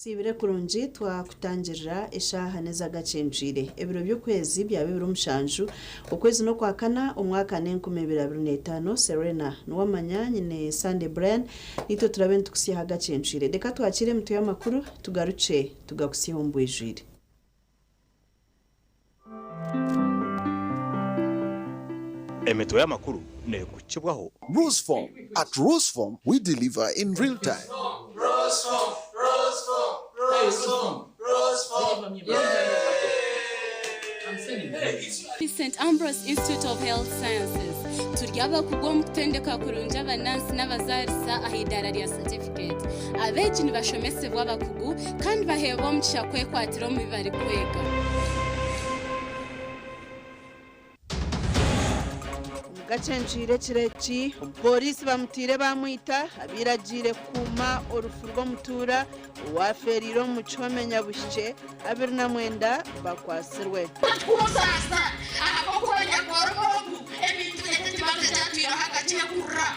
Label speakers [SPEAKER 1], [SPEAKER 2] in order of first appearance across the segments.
[SPEAKER 1] Sibire kurungi twakutangirira eshaha neza Agacencwire ebiro by'ukwezi bya 2007 ukwezi no kwakana umwaka 2025 Serena Nuwamanya nyine Sunday Brand nito turabe tukusiha Agacencwire deka twakire mtu y'amakuru tugaruce tugakusiha umbwijire
[SPEAKER 2] Emeto y'amakuru ne kukibwaho
[SPEAKER 3] Roseform. At Roseform, we deliver in real time.
[SPEAKER 4] Roseform.
[SPEAKER 5] St. Ambrose Institute of Health Sciences. Turyaba kugom kutendeka kurunja abanansi n'abazarisa ahidara rya certificate. Abeji nibashomese bw'abakugu kandi bahebo mukisha kwekwatiro mu bibari kwega.
[SPEAKER 1] Agacencwire kireki polisi bamutire bamwita abiragire kuma orufurwa mutura waferiro mu comenya bushye 2009 bakwasirwe
[SPEAKER 4] Kumusasa akakokonya gorogo ebintu yatatibaje cyatwira hagati yakura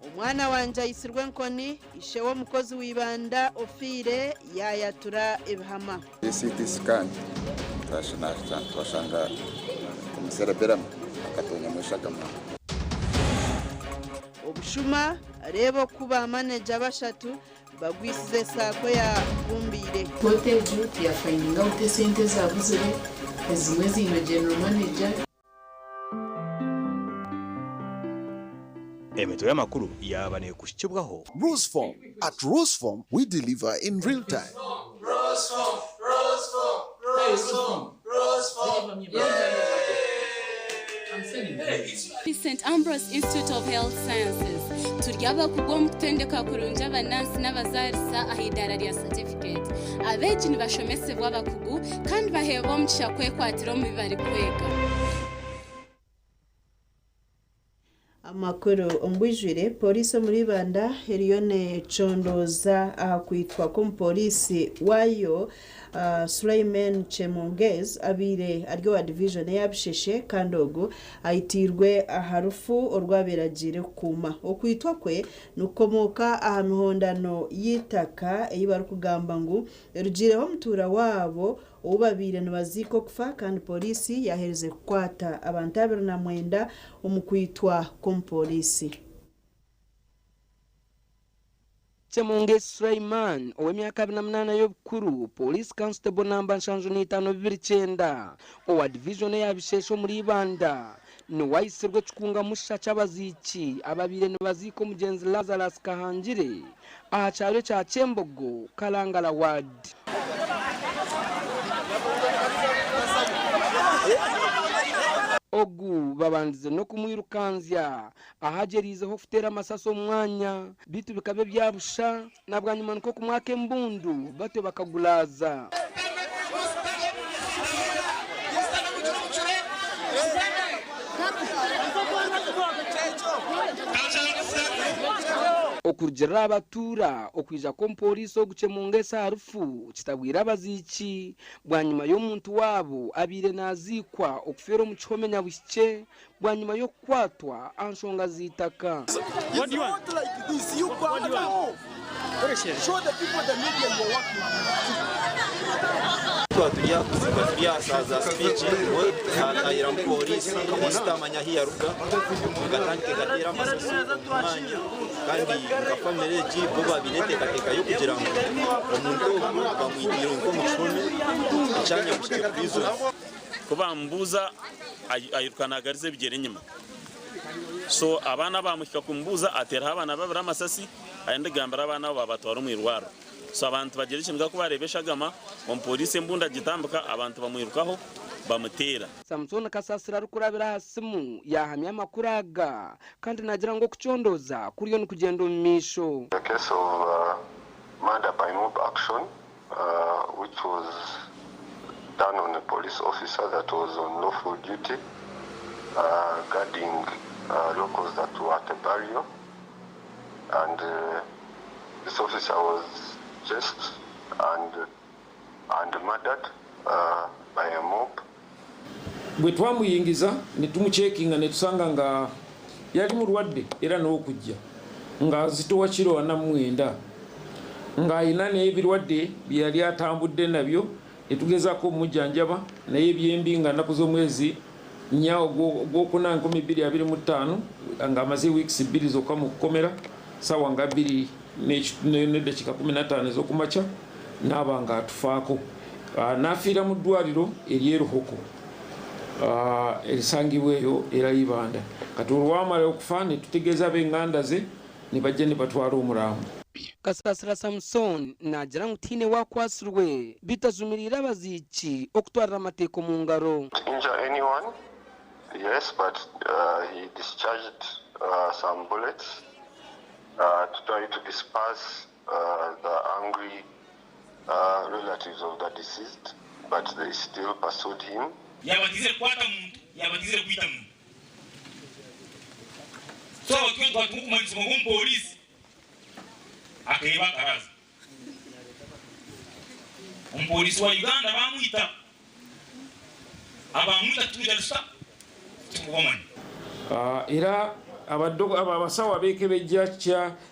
[SPEAKER 1] umwana wanje ayisirwe nkoni ishe wo mukozi wibanda ofire yayatura ibhama
[SPEAKER 6] CT scan twashanga kumusera akatonya mwishagama
[SPEAKER 1] obushuma rebo kuba manager bashatu bagwisize Sacco ya bumbire
[SPEAKER 7] hotel group ya finding out sente zabuze ezimwe zino general manager.
[SPEAKER 2] Emeto y'amakuru yabane kukibwaho
[SPEAKER 3] Roseform. At Roseform, we deliver in real time.
[SPEAKER 4] Roseform.
[SPEAKER 5] St. Ambrose Institute of Health Sciences. Turyaba kugom kutendeka kurunja abanansi n'abazarisa ahidara rya certificate. Abeji nibashomese bw'abakugu kandi bahebo mukisha kwekwatiro mu bibari kwega.
[SPEAKER 1] Amakuru ombwijire polisi muri banda Herione Chondoza akwitwa ko polisi wayo Suleiman Chemongez abire aryo wa division yabisheshe kandogo aitirwe aharufu orwaberagire kuma okwitwa kwe nukomoka ahamihondano yitaka eyibari kugamba ngo erugireho mutura wabo ubabire nabaziko kufa kandi polisi yahereze kukwata abantu 2009 umukwitwa kompolisi
[SPEAKER 8] Chemongez Suleiman ow'emyaka 28 y'obukuru police constable namba 529 owa division yabishesho muri banda no wayisirwe kikunga musha cy'abaziki ababire nabaziko mugenzi Lazarus Kahangire aha cyaro cya Chembogo Kalangala ward. Ogu babandize no kumwirukanzya ahagerizeho futera amasaso mwanya bitu bikabe byabusha nabwanyuma nko kumwake mbundu bato bakagulaza okurjera abatura okwija ko polisi ogucemongesa harufu kitabwira abaziki bwanyuma y'omuntu wabo abire nazikwa okufera mu kihomenya bushye bwanyuma yo kwatwa anshonga zitaka.
[SPEAKER 9] What do you want? Like this, you go now. Show the people the media you're working with.
[SPEAKER 10] Tuya speech hatayira mu polisi kamustamanya hiyaruka gatandike gatera amasasu mwanya kandi gafamere jibo babinetekateka yo kugira ngo umuntu bamwigire ngo mucome cyanya gushika prison kuba mbuza ayirukana garize bigere nyuma so abana bamushika kumbuza atera abana babira amasasi ayende gambara abana babatwara umwirwaro so abantu bagereshinga ko barebeshagama polisi mbunda gitambuka abantu bamwirukaho bamutera.
[SPEAKER 8] Samson Kasasira rukurabira hasimu yahamya amakuraga kandi nagira ngo kucondoza kuri yo n'ukugenda umisho.
[SPEAKER 11] The case of murder by mob action which was done on a police officer that was on lawful duty guarding locals that were at a barrier, and this officer was chased and murdered by a mob.
[SPEAKER 12] Bwe twamuyingiza ne tumuchekinga ne tusanga nga yali mulwadde era n'okujja nga zitowa kiro na mwenda ng'ayina n'ebirwadde bye yali atambudde nabyo etugezako mujjanjaba naye ebyembi nga nnaku z'omwezi 4 gw'okuna 2025 ng'amaze weeks 2 zokka mu kukomera sawa nga 2 n'eddakiika 15 ez'okumakya n'aba nga atufaako n'afiira mu ddwaliro ery'eruhoko erisangibwa eyo era Ibanda kati olwamala okufa ne tutegeeza ab'enganda ze ne bajja ne batwala omulambo.
[SPEAKER 8] Kasasira Samson nagira ngu tiine wakwasirwe bitazumirira abaziiki okutwalira amateeko mu ngaro.
[SPEAKER 11] Injure anyone? Yes, but he discharged some bullets to try to disperse the angry relatives of the deceased, but they still pursued him.
[SPEAKER 13] Yabagize kwata muntu, yabagize kuita muntu. So wakiwa tukumanyisa mu polisi akaiba karaza. Umupolisi wa Uganda bamwita abamwita tujalusa tukumanya.
[SPEAKER 12] Era abasawo abeekebejja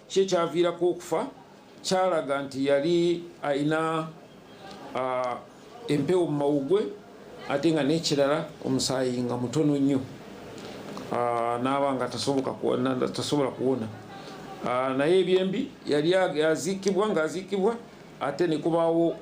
[SPEAKER 12] kyekyaaviirako okufa kyalaga nti yali alina empewo mu mawugwe ate nga n'ekirala omusaayi nga mutono nnyo n'aba nga tasobola kuwona naye ebyembi yali aziikibwa ng'aziikibwa ate ne kubaawo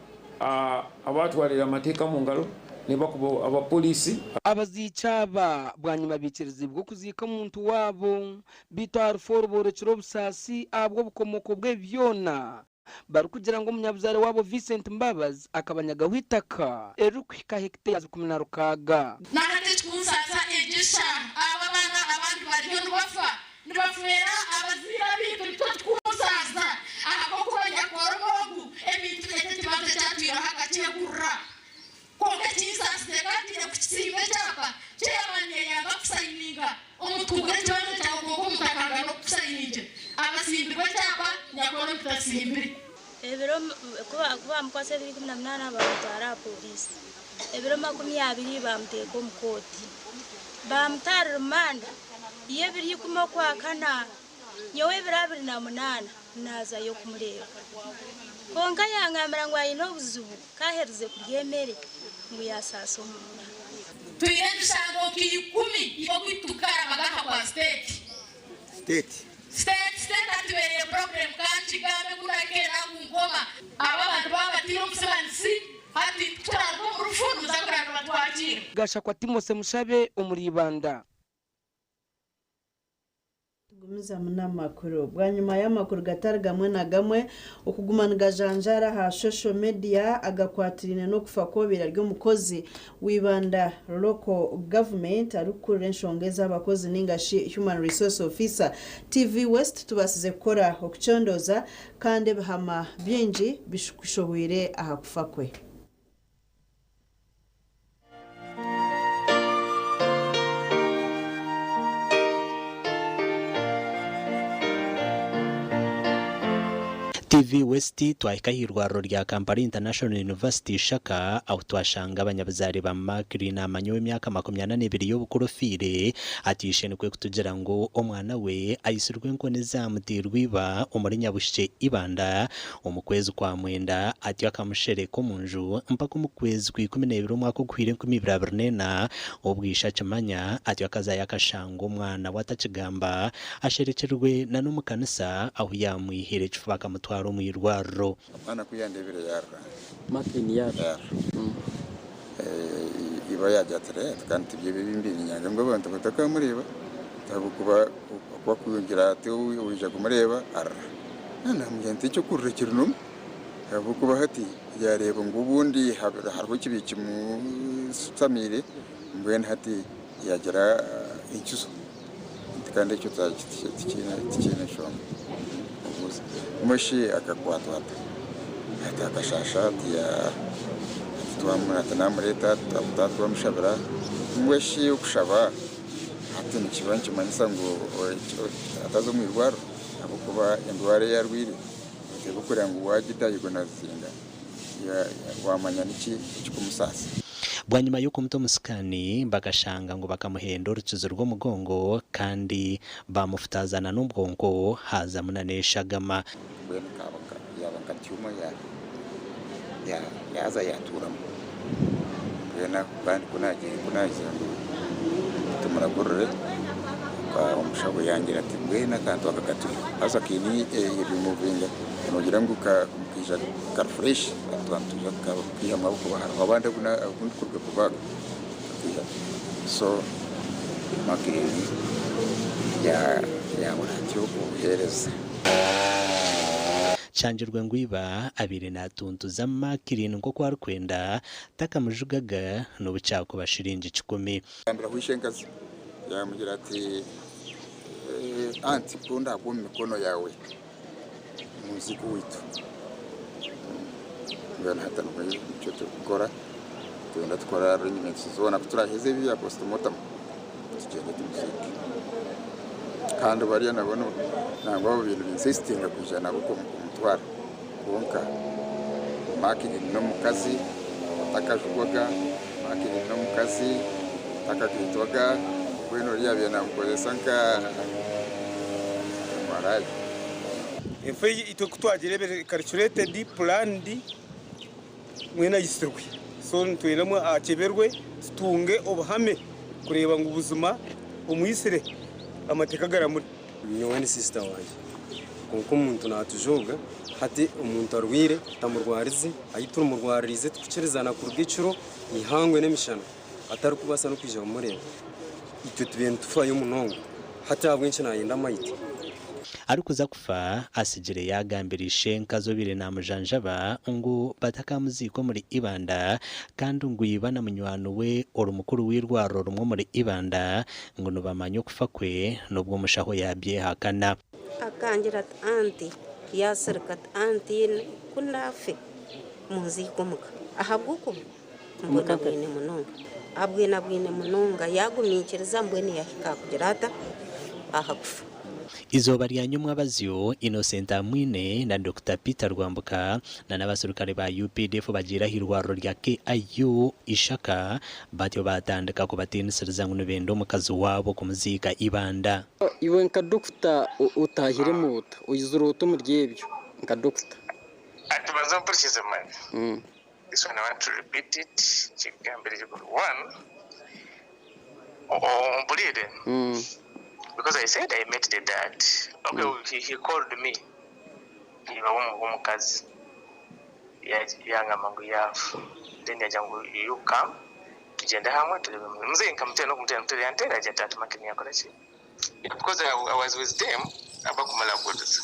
[SPEAKER 12] abaatwalira amateeka mu ngalo ne bakuba abapoliisi.
[SPEAKER 8] Abaziiki aba bwanyuma biikirizibwa okuziika omuntu waabo bitwarifa oruborekera obusaasi abwo obukomoko bwe byona bari kugira ngo omunyabuzaare waabo Vincent Mbabazi akabanyagaho itaka erikuhika hekitari 16.
[SPEAKER 4] Nahati tukunsaasa egisha aba bana abantu bariyo nibafera abazira bitu tukunsaasa akakokonya koromogu ebintu etekibanza kyatwira hakakyegurra konka kinsaasire katire ku kisimbe kyapa kyeyamanye yanga kusayininga omutugure kibanza kyawe konka omutakanga n'okusayininge abasimbirwe kyapa nyakora mutasimbire
[SPEAKER 14] ebiro kuba mukwasa 2018 bamutwara polisi ebiro 20 bamuteeka omu kooti bamutwara rumanda iyo ebiri 10 nyowe ebiro 28 nazayo kumureba konka yangambira ngo ayina obuzibu kaherize kurya emere ngo yasaasa omunda
[SPEAKER 4] tuyire dusango nk'ikumi ibo kwitukara amagaka kwa state atubereye problem kankigambe kurakera ngoma aba bantu babatira omusibanisi hati tutwara mu rufundo zakurana batwakira
[SPEAKER 8] gasha kwa Timose Mushabe omuri Ibanda.
[SPEAKER 1] Tugumiza munamakuru bwanyuma y'amakuru gatari gamwe na gamwe okugumana gajanjara ha social media agakwatirine no kufa kobera ry'omukozi w'Ibanda local government arukura enshongeza abakozi ningashi human resource officer TV West tubasize kora okuchondoza kandi bahama byinji bishukushohwire aha kufa kwe.
[SPEAKER 15] TV West twahikahirwaro rya Kampala International University Shaka aho twashanga abanyabuzari ba Makri na manyo w'imyaka 22 y'ubukurofire atishe nikwe kutugira ngo omwana we ayisirwe nkone zamutirwiba omuri Nyabushe Ibanda omukwezi kwa mwenda ati akamushereko munju mpaka omukwezi kwa 12 umwaka gwire 2024 obwisha kimanya ati akazaya akashango omwana watakigamba asherekerwe na n'umukanisa aho yamwihere kifaka mutwaro mwirwaro
[SPEAKER 6] abana kuyandebere yarra
[SPEAKER 8] makini yarra
[SPEAKER 6] iba yajatere kandi ibyo bibimbi nyanga ngo abantu bataka mureba tabukuba kwa kugira ate uje kumureba arra nana mugente cyo kurekera no tabukuba hati yareba ngo ubundi harho kibiki mu samire mbene hati yagera icyuso kandi cyo tikina shombe mushi akakwatwata hata akashasha ya twamurata namureta tatwamushabira mushi ukushaba hati nikibanki manisa ngo atazo mwirwaro abukuba indware yarwire tebukurira ngo wagitayigo nazinga ya wamanya niki kikumusasa
[SPEAKER 15] bwanyuma yuko muto musikani bagashanga ngo bakamuhenda urukizo rw'umugongo kandi bamufutazana n'ubwonko haza munanesha gama
[SPEAKER 6] bene kabaka yaba katyuma yaza yaturamo bena kandi kunagira ngo tumuragorore kwa umushago yangira ati bwena kantu akakatuye asa kini ibimuvinga nogira ngo ukija ka fresh atwantuja ka kiyamaboko bahara abandi kurwe kubaga so makiri ya muracyo uhereza
[SPEAKER 15] Chanjirwe ngwiba abiri natuntuza makiri ngo kwa rukwenda takamujugaga n'ubucako bashirinje 10
[SPEAKER 6] ambira kwishengaza yamugira ati anti kunda kwa mikono yawe muziki witu ngana hata n'ubaye cyo tukora tunda tukora arrangements zona kuturaheze biya postmortem tugende tumuziki kandi bariya nabona nangwa ibintu insistinga kujana kuko umutwara konka makiri no mukazi takajugwaga makiri no mukazi takakitwaga kweno lyabye namkozesa nka maraji
[SPEAKER 9] efe itokutwagirebere calculated planned mwena gisirwe so ntwiramo akeberwe tunge obuhame kureba ngo ubuzima umuyisire amateka garamuri
[SPEAKER 16] nyowe ni sister wanje kuko umuntu natujoga hati umuntu arwire tamurwarize ayitura umurwarize tukicerezana ku rwiciro ihangwe n'emishana atari kubasa no kwija mureba icyo tubintu tufaye umunongo hati abwenshi nayenda mayite
[SPEAKER 15] ariko za kufa asigire yagambirishe nkazobire na mujanjaba ngo batakamuziko muri ibanda kandi ngo yibana munywano we oro mukuru w'irwaro rumwe muri ibanda ngo nubamanyo kufa kwe nubwo mushaho yabye hakana
[SPEAKER 17] akangira anti yasirkat anti kunafe muziko muka ahabwuko mbona bwine munonga abwina bwine munonga yagumikiriza mbweni yahika kugirata ahakufa
[SPEAKER 15] izoba ryanyumwa bazyo Innocent Amwine na Dr. Peter Rwambuka na n'abasirikare ba UPDF bagira hirwaro rya KIU ishaka batyo batandika ko batinisiriza ngo nubendo mukazi wabo kumuzika ibanda
[SPEAKER 18] iwe nka Dr. utahire muta uyizuroto mu ryebyo nka Dr.
[SPEAKER 19] atubaza precise man this one I want to repeat it chigambere one bulire because I said I met the dad. Okay, he called me. He was kazi. Yanga mangu yafu. Then yajangu you come. Tujenda hamwe mzee nikamtena kumtena antera jatatu makini yako rachi. Because I was with them abakumala gods.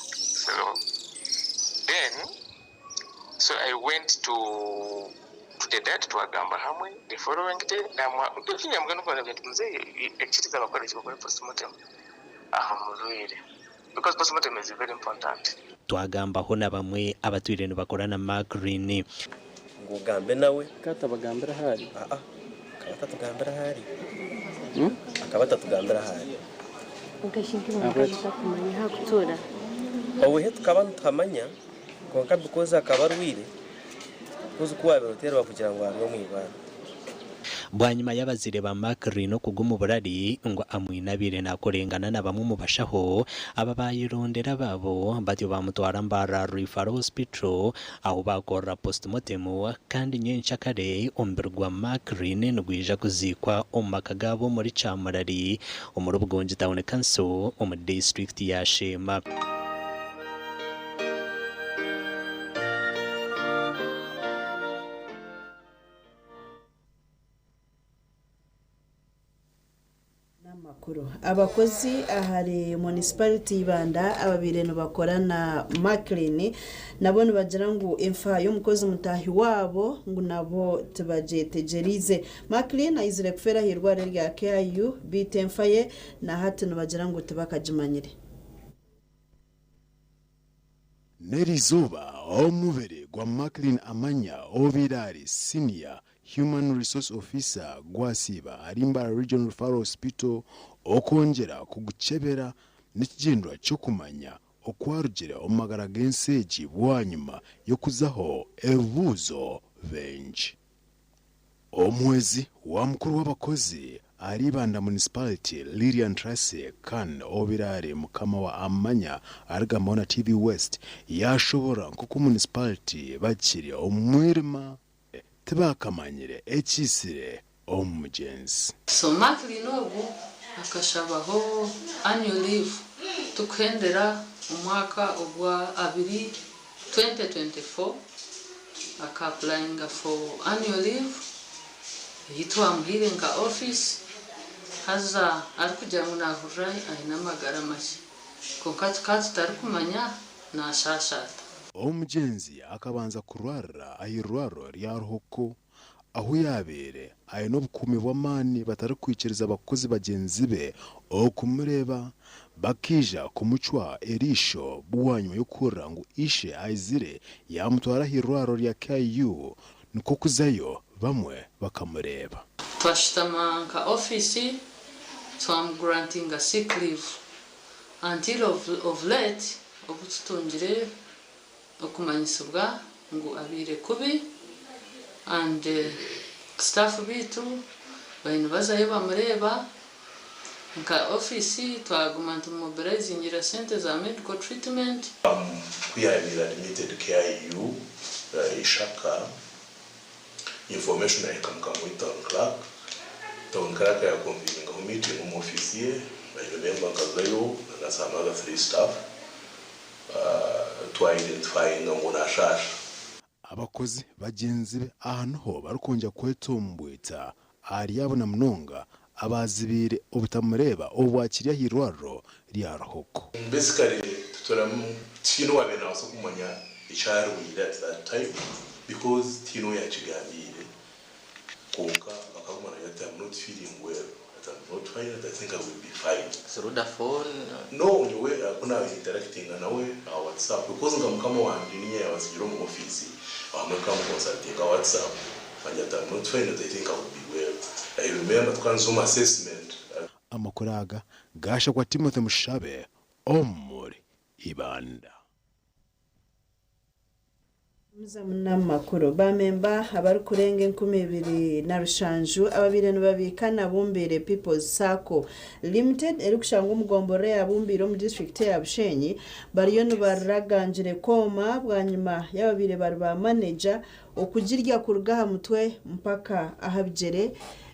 [SPEAKER 19] So I went to the dad to agamba hamwe the following day namwa ukinya mgano kwa mzee ekitiza bakoresha bakora postmortem. Because postmortem is very important.
[SPEAKER 15] Twagamba ho na bamwe abatwire no bakorana Green
[SPEAKER 16] ngugambe nawe
[SPEAKER 18] katabagambira hari
[SPEAKER 16] kabata tugambira hari akabata tugambira hari
[SPEAKER 17] ugashinga ngo kumanya hakutora
[SPEAKER 16] owe tukabanta tamanya konka bikoza akabarwire kuzo kuwabero tero kugira ngo arwe mwibana
[SPEAKER 15] bwanyuma y'abazire ba Green kuguma burari ngo amwinabire nakorengana na bamwe mu bashaho aba bayirondera babo batyo bamutwara mbara Referral Hospital aho bakora postmortem kandi nyencha kare omberwa Green n'gwija kuzikwa omakagabo muri Chamurari umurubgonje Town Council mu district ya Shema.
[SPEAKER 1] Abakozi ahari municipality ibanda ababire no bakorana Green nabo bagira ngo imfa y'umukozi mutahi wabo ngo nabo tubajetegerize Green ayizire kufera hirware rya KIU bitemfaye na hati no bagira ngo tubakajimanyire
[SPEAKER 20] Nerizuba omubere gwa Green Amanya obirari senior Human Resource Officer gwasiba arimba Regional Referral Hospital okongera kuguchebera n'ikigindwa cyo kumanya okwarugera omagara genseji bwanyuma yo kuzaho ebuzo benji omwezi wa mukuru w'abakozi aribanda municipality Lilian Tracy kan obirare mukama wa Amanya arigamba na TV West yashobora nkuko municipality bakiri omwirima tibakamanyire ekisire omugenzi.
[SPEAKER 7] So monthly nobu akashabaho annual leave tukendera umwaka obwa 2024 applying for annual leave yitwa mhiringa office haza arikugira ngo nahurai aina magara mashi kokati tarikumanya na shashata.
[SPEAKER 20] Omugenzi akabanza kurwara ahirwaro rya ruhoko aho yabere ayino bukumi bw'amani batari kwikiriza abakozi bagenzi be okumureba bakija kumucwa erisho buwanyuma y'ukura ngo ishe aizire yamutwara hirwaro rya KU niko kuzayo bamwe bakamureba.
[SPEAKER 7] Twashitama nka office twam granting a sick leave until of late obututungire okumanyisibwa ngo abire kubi and staff bitu baino bazayo bamureba nka office twaguma mobilizing ira center za medical treatment.
[SPEAKER 21] We are admitted KIU ishaka information I can come with town clerk ya convening a meeting mu office ye by the member kazayo na some other 3 staff to identify ngamona shasha
[SPEAKER 20] abakozi bagenzi be ahantu ho barukonja kwetumbwita ari yabona mnonga abazibire ubutamureba obwakiriya hirwaro rya ruhoko.
[SPEAKER 21] Basically tino wabena also kumanya icyarwira at that time because tino yakigambire konka bakamwana yata I'm not feeling well, I'm not fine, I think I will be fine.
[SPEAKER 22] Through the phone?
[SPEAKER 21] No, the way kuna interacting na we WhatsApp because ngamkama wandiniye yabasijiro mu office amekama consulting WhatsApp and yet I'm not fine, I think I will be well. I remember tukanzuma assessment
[SPEAKER 20] amakuraga gasha kwa Timothy Mushabe omuri ibanda.
[SPEAKER 1] Muzamuna makuru bamemba abari kurenge 12 na rushanju ababire nubabikana bumbire People's Sacco Limited erikushanga umugombore abumbiro mu district ya Bushenyi bariyo nubaragangire koma bwanyuma y'ababire bari ba manager okugirya kurugaha mutwe mpaka ahabigere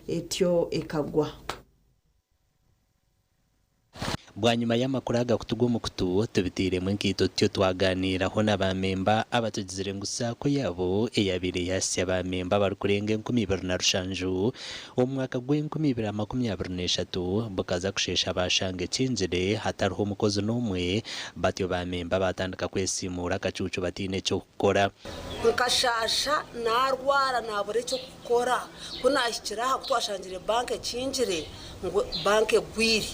[SPEAKER 1] etyo ekagwa.
[SPEAKER 15] Bwanyuma y'amakuraga kutugumu kutu tubitire mu nkito tyo twaganiraho n'abamemba abatugizire ngo Sacco yabo eyabire yasi abamemba bari kurenge 12 na rushanju umwaka gw'2023 bukaza kushesha bashange kinjire hatariho umukozi n'umwe batyo bamemba batandika kwesimura kacucu batine cyo gukora
[SPEAKER 23] nkashasha narwara nabure cyo gukora kunashyikira twashangire banke kinjire ngo banke gwiri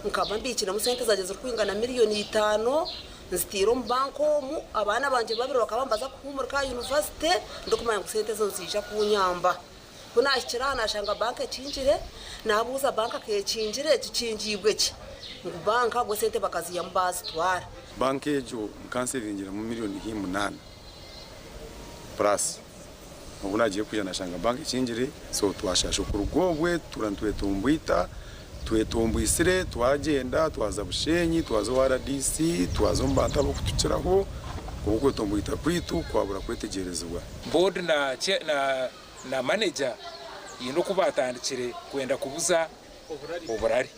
[SPEAKER 23] nkaba mbikira mu sente zageze kwingana miliyoni 5 nzitiro mu banko mu abana banje babiri bakabambaza kumurika university ndokumanya ngo sente zo zija kunyamba kunashyikira nashanga banke kinjire nabuza banka ke kinjire tukinjibwe ki ngo banka go sente bakaziyambaza twara
[SPEAKER 24] banke ejo nkansevingira mu miliyoni 8 plus ubu nagiye kujya nashanga banke kinjire so twashasha ku rugobwe turantwe tumbwita twetumbwisire twagenda twaza Bushenyi twazo RDC twazo mbanta bo kutukiraho kuko tumbwita kwitu kwabura kwetegerezwa
[SPEAKER 12] board na manager yino kubatandikire kwenda kubuza oburari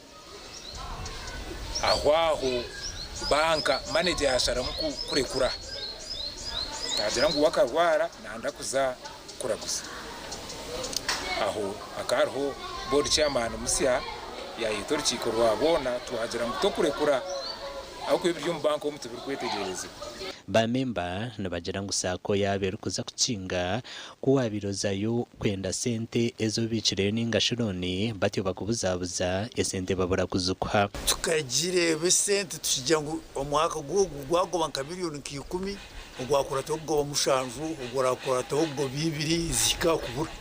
[SPEAKER 12] aho banka manager yashara mu kurekura tagira ngo wakarwara nanda kuza kuraguza aho akarho board chairman musya ya itorchiko rwabona tuhagira ngo tokurekura ako ibyo mbanko mutubiri kwetegereza
[SPEAKER 15] bamemba nabagira ngo Sacco yabera kuza kucinga kuwabirozayo kwenda sente ezo bicire n'ingashironi batyo bakubuzabuza esente babura kuzukwa
[SPEAKER 9] tukagire besente tujya ngo umwaka gwagoba nka miliyoni 10 ugwakora togo mushanju ugwakora togo bibiri zika kubura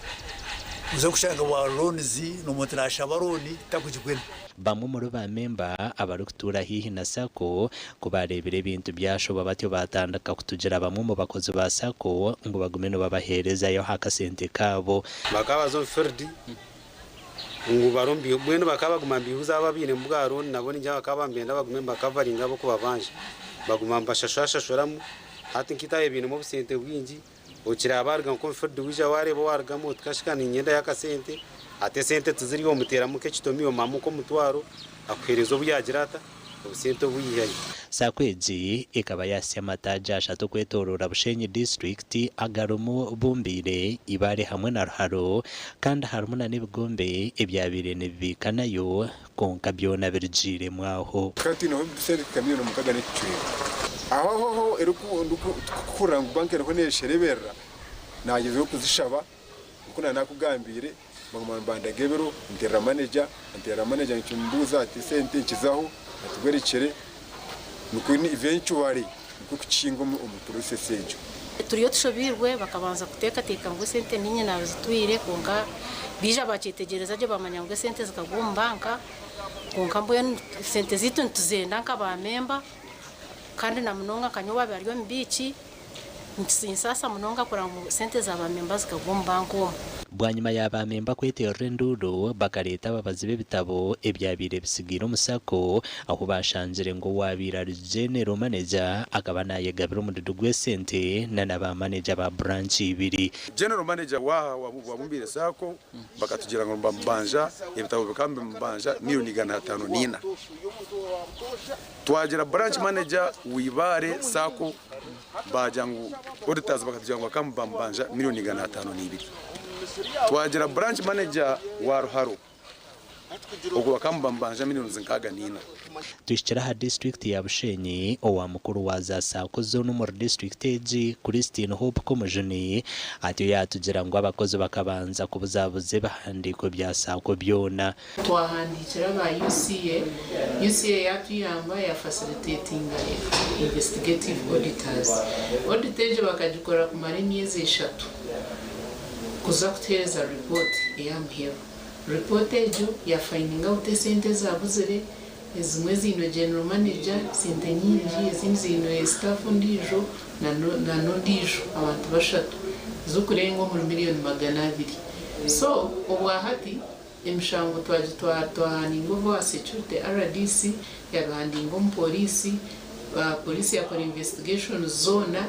[SPEAKER 9] uza kushanga wa loans no mutrasha baroni takujigwena
[SPEAKER 15] bamwe muri bamemba abari kutura hihi na Sacco kubarebera ibintu byashoba batyo batandaka kutugira bamwe mu bakozi ba Sacco ngo bagume no babahereza yo hakasente kabo
[SPEAKER 24] bakabazo ferdi
[SPEAKER 16] ngo barombi bwene bakaba gumambiuza ababine mbwaro nabone njya bakaba mbenda bagume bakavaringa bo kubavanje baguma mbashashashashoramo hati nkitaye ibintu mu busente bwingi ukira abarga ko mfudi wija warebo wargamo tukashikana inyenda yakasente ate sente tuziriho muteramuke kitomiyo mamuko mutwaro akwerezo buyagirata ubusente buyihari
[SPEAKER 15] Sakwezi ikaba yasemataja ashatu kwetorora Bushenyi district agarumo bumbire ibare hamwe na Ruharo kandi harimo na n'ibigombe ibyabire nibikanayo konka byona birjire mwaho
[SPEAKER 24] kati no bisere kamyo mu kagane cywe aho erukundo kuranga banke rako nesherebera nagezeho kuzishaba ukuna nakugambire bagumana gebero ndera manager nchumbuza ati sente nkizaho atugwerekere nuko ni eventually nuko kucingo umuturuse sejo
[SPEAKER 2] turiyo tushobirwe bakabanza kuteka ngo sente ninye nazitwire konka bija bakitegereza je bamanya ngo sente zikagumbanka konka mboye sente zitu ntuzenda nkaba member kandi na munonga kanyoba bariyo mbici nsasa munonga kora mu sente za ba member zikagumbanko
[SPEAKER 15] bwanyuma y'abamemba kwetera nduro bakareta babazibe bitabo ebyabire bisigira umusako aho bashanjire ngo wabira general manager akaba naye Gabiro Mududugwe sente na manager ba branch ibiri
[SPEAKER 24] general manager wabumbire Sacco bakatugira ngo mbanja ibitabo bikambe mbanja miliyoni 500 nina twagira branch manager wibare Sacco bajangu auditors bakatugira ngo kamba mbanja miliyoni 500 nibiri twagira branch manager wa Ruharo ubwo bakambambanja miliyoni zinkaga nina
[SPEAKER 15] dushikira ha district ya Bushenyi owa mukuru wa za Sacco zone mu district eji Christine Hope komujuni ati yatugira ngo abakozi bakabanza kubuzabuze bahandiko bya Sacco byona
[SPEAKER 7] twahandikira ba UCA yatuyamba ya facilitating investigative auditors bakagikora ku maremyezi 3 kuza kutereza report eyamhero report ejo ya finding out sente zabuzire ezimwe zino general manager sente nyingi ezindi zino staff ndijo na ndijo abantu bashatu zukurengo mu miliyoni 200 so obwahati emishango twahaningo bwa security RDC yabahandingo mu polisi yakora investigation zona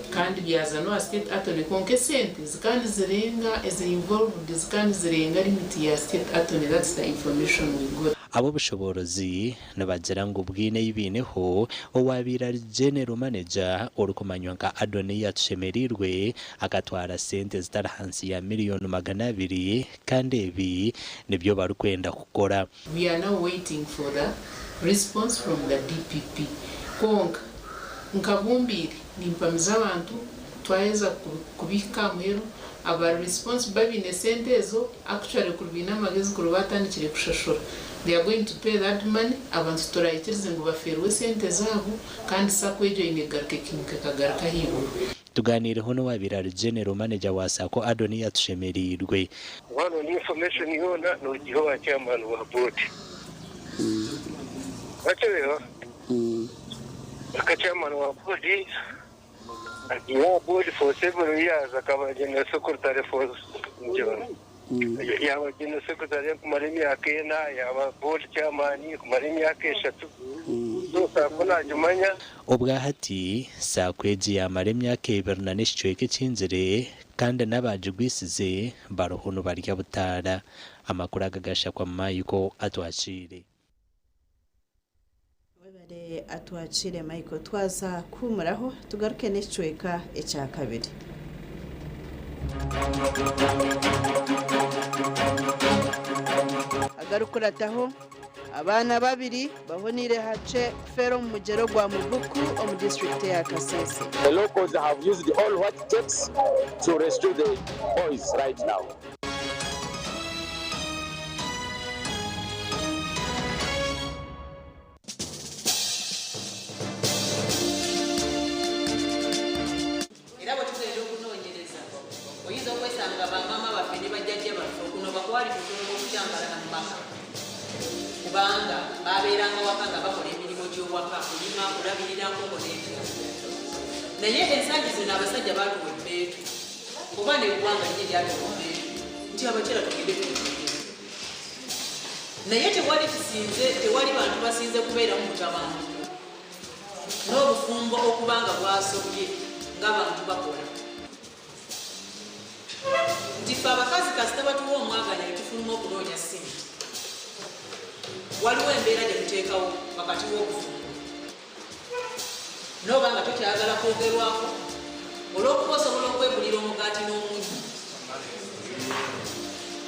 [SPEAKER 7] kandi byaza no state attorney konke sente zikandi zirenga is involved zikandi zirenga limit ya state attorney. That's the information we got.
[SPEAKER 15] abo bushoborozi nabagira ngo bwine yibineho owabira general manager urukomanywa nka Adoni yatushemerirwe akatwara sente zitari hansi ya miliyoni 200 kandi ibi nibyo barukwenda gukora.
[SPEAKER 7] We are now waiting for the response from the DPP konka nkabumbiri nimpamiza abantu twaheza kubika mwero aba response babine sentezo actually kurubina magezi kurubatandikire kushashura. They are going to pay that money abantu turayitirize ngo baferwe sente zabo kandi Sacco ejo inegaruke kagaruka hibo.
[SPEAKER 15] Tuganire hono wabira general manager wa Sacco Adoni yatushemerirwe.
[SPEAKER 3] One on information yona no jiho chairman wa board. Acheyo. Chairman wa board board for several years akaba general secretary for yaba general secretary kumarimi akena yaba board chairman kumarimi akeshatu so sakona jumanya
[SPEAKER 15] obwahati Sacco ya maremya ke Bernanesh chweke cinzire kandi nabajigwisize barohono barya butara amakuru agagasha kwa mayiko atwacire
[SPEAKER 1] atwacire Michael twaza kumuraho tugaruke n'icweka ecya kabiri. Agarukurataho abana babiri bahonire hace fero mu mugero gwa Mubuku mu district ya Kasese.
[SPEAKER 5] The locals have used all what it takes to rescue the boys right now.
[SPEAKER 22] Kubanga babeeranga wakanga bakola emirimu gy'owaka kulima kulabirira nkokoleetu naye ensangi zino abasajja baatuwa ebbeetu kuba ne eggwanga lye lyatuwa ebbeetu nti abakyala tugende tuutuuge naye tewali kisinze tewali bantu basinze kubeera mu mutabantu n'obufumbo okubanga bwasobye ng'abantu bakola nti ffe abakazi kasita batuwa omwaganya netufuluma okunoonya ssente waliwo embeera gye tuteekawo wakati w'obufumbo n'oba nga tokyagala kwogerwako olw'okuba osobola okwegulira omugaati n'omunyu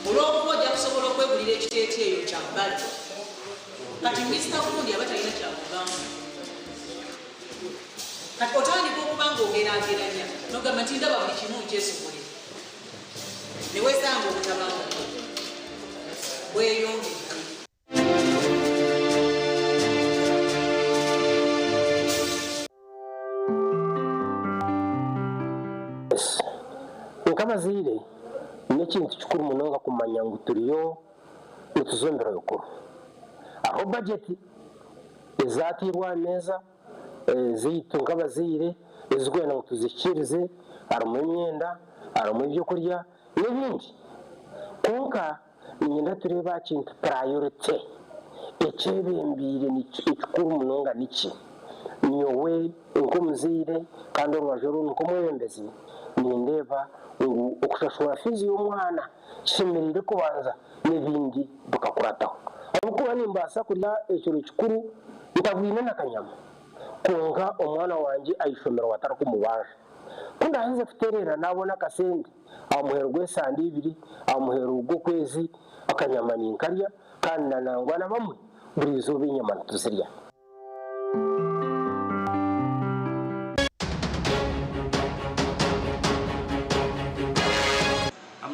[SPEAKER 22] olw'okuba ojja kusobola okwegulira ekiteeteeyo kya bbali kati minisita gundi aba talina kyakugamba kati otandika okuba ng'ogeraageranya nogamba nti ndaba buli kimu nkyesobole ne wesanga obutabanguko bweyongedde.
[SPEAKER 10] Nk'abazaire n'ekintu kikuru munonga kumanya ngu turiyo nituzombera bikuru aho bajeti ezatirwa ameza zeitu nk'abazaire ezikwenda ngu tuzikirize harimu emyenda harimu ebyokurya n'ebindi konka ninyenda tureba kintu priority ekyebembiire ekikuru munonga niki nyowe nk'omuzaire kandi orubaju orundi nk'omwebembezi nindeeba ngu okushashura fiizi y'omwana kishemereire kubanza n'ebindi bikakurataho habwokuba nimbaasa kurya ekiro kikuru ntabwine n'akanyama konka omwana wangye aishomerwa atarikumubanja kundahinza kutereera nabona akasente aha muheero gw'esande 2 aha muheero gw'okwezi akanyama ninkarya kandi nanangwa na bamwe buri izooba enyama nituzirya.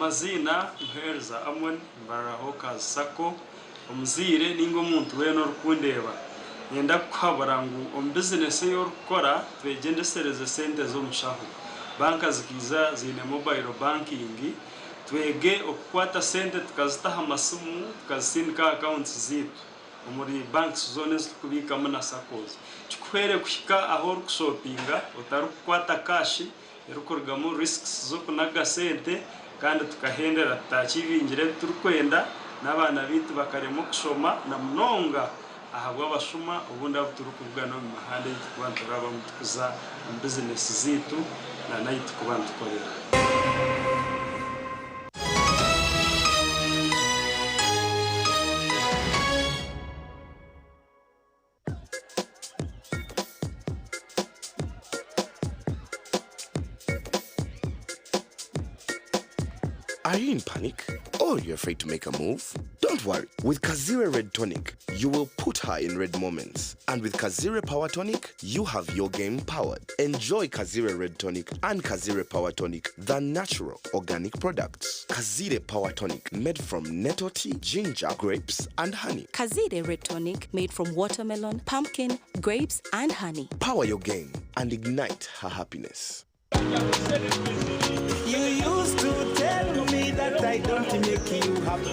[SPEAKER 11] amazina mpereza amwe mbaraho ka Sacco omuzaire ningo omuntu weena orikundeba nyenda kuhabura ngu omu bizinesi y'orukora twegendesereze sente z'omushaho banka zikiza ziine mobile banking twege okukwata sente tukazitaha amasimu tukazisindika accounts ziitu omuri banks zone zitukubikamu na Saccos kikuhere kuhika aho orikushopinga otari kukwata cash erikurugamu risks z'okunaga sente kandi tukahendera tutakibingire turikwenda n'abaana bitu bakarema okushoma na munonga ahabwa abashuma obundi abo turikuvuga no mu mahanda yitu kuba turaba mutukuza mu bizinesi ziitu na nayitu kuba ntukorera.
[SPEAKER 13] Are you in panic? Or you're afraid to make a move? Don't worry. With Kazire Red Tonic, you will put her in red moments. And with Kazire Power Tonic, you have your game powered. Enjoy Kazire Red Tonic and Kazire Power Tonic, the natural organic products. Kazire Power Tonic, made from nettle tea, ginger, grapes, and honey.
[SPEAKER 14] Kazire Red Tonic, made from watermelon, pumpkin, grapes, and honey.
[SPEAKER 13] Power your game and ignite her happiness.
[SPEAKER 25] You used to tell me that I don't make you happy.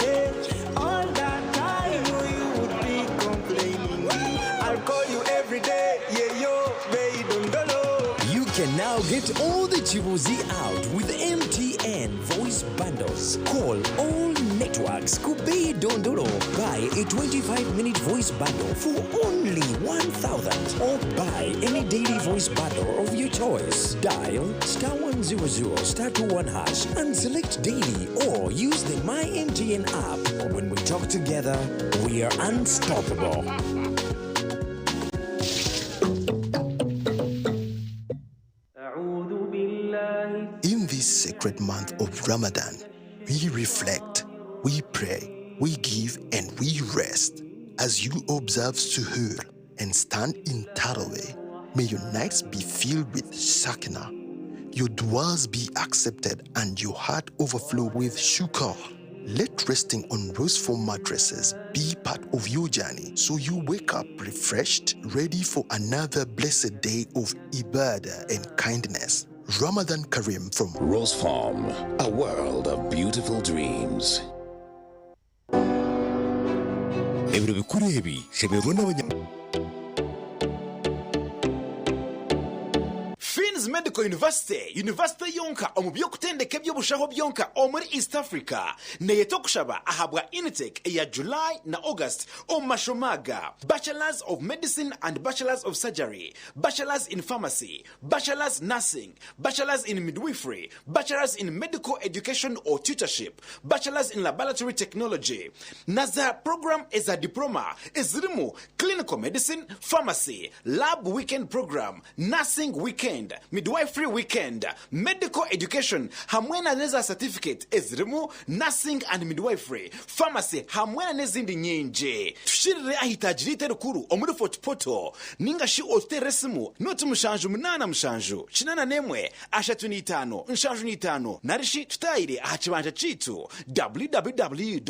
[SPEAKER 25] All that time you would be complaining. I'll call you every day, yeah, yo, baby, don't know.
[SPEAKER 26] You can now get all the Chibuzi out with MTN voice bundles. Call all networks Kubi Dondoro. Buy a 25-minute voice bundle for only 1,000 or buy any daily voice bundle of your choice. Dial *100*21# and select daily or use the My MTN app. When we talk together, we are unstoppable.
[SPEAKER 27] In this sacred month of Ramadan, we reflect, we pray, we give, and we rest. As you observe Suhoor and stand in Tarawih, may your nights be filled with Sakina, your du'as be accepted, and your heart overflow with shukr. Let resting on rose-foam mattresses be part of your journey, so you wake up refreshed, ready for another blessed day of ibadah and kindness. Ramadan Kareem from
[SPEAKER 28] Rose Farm, a world of beautiful dreams.
[SPEAKER 29] Finn's Medical
[SPEAKER 4] Medical University yonka omubyo kutendeka by'obushaho byonka omuri East Africa neye tokushaba ahabwa intake ya July na August omashomaga Bachelors of Medicine and Bachelors of Surgery, Bachelors in Pharmacy, Bachelors Nursing, Bachelors in Midwifery, Bachelors in Medical Education or Tutorship, Bachelors in Laboratory Technology. Naza program is a diploma ezirimu Clinical Medicine, Pharmacy, Lab Weekend Program, Nursing Weekend, Midwifery Weekend, Medical Education, hamwena neza certificate ezirimu Nursing and Midwifery, Pharmacy, hamwena nezindi nyenje. Tushirire ahitajirite rukuru omuri Fort Poto, ningashi oteresimu, noti mushanju munana mushanju, chinana nemwe, ashatu nitano, nshanju nitano, narishi tutayire ahachibanja chitu, www.fmu.ac.ug.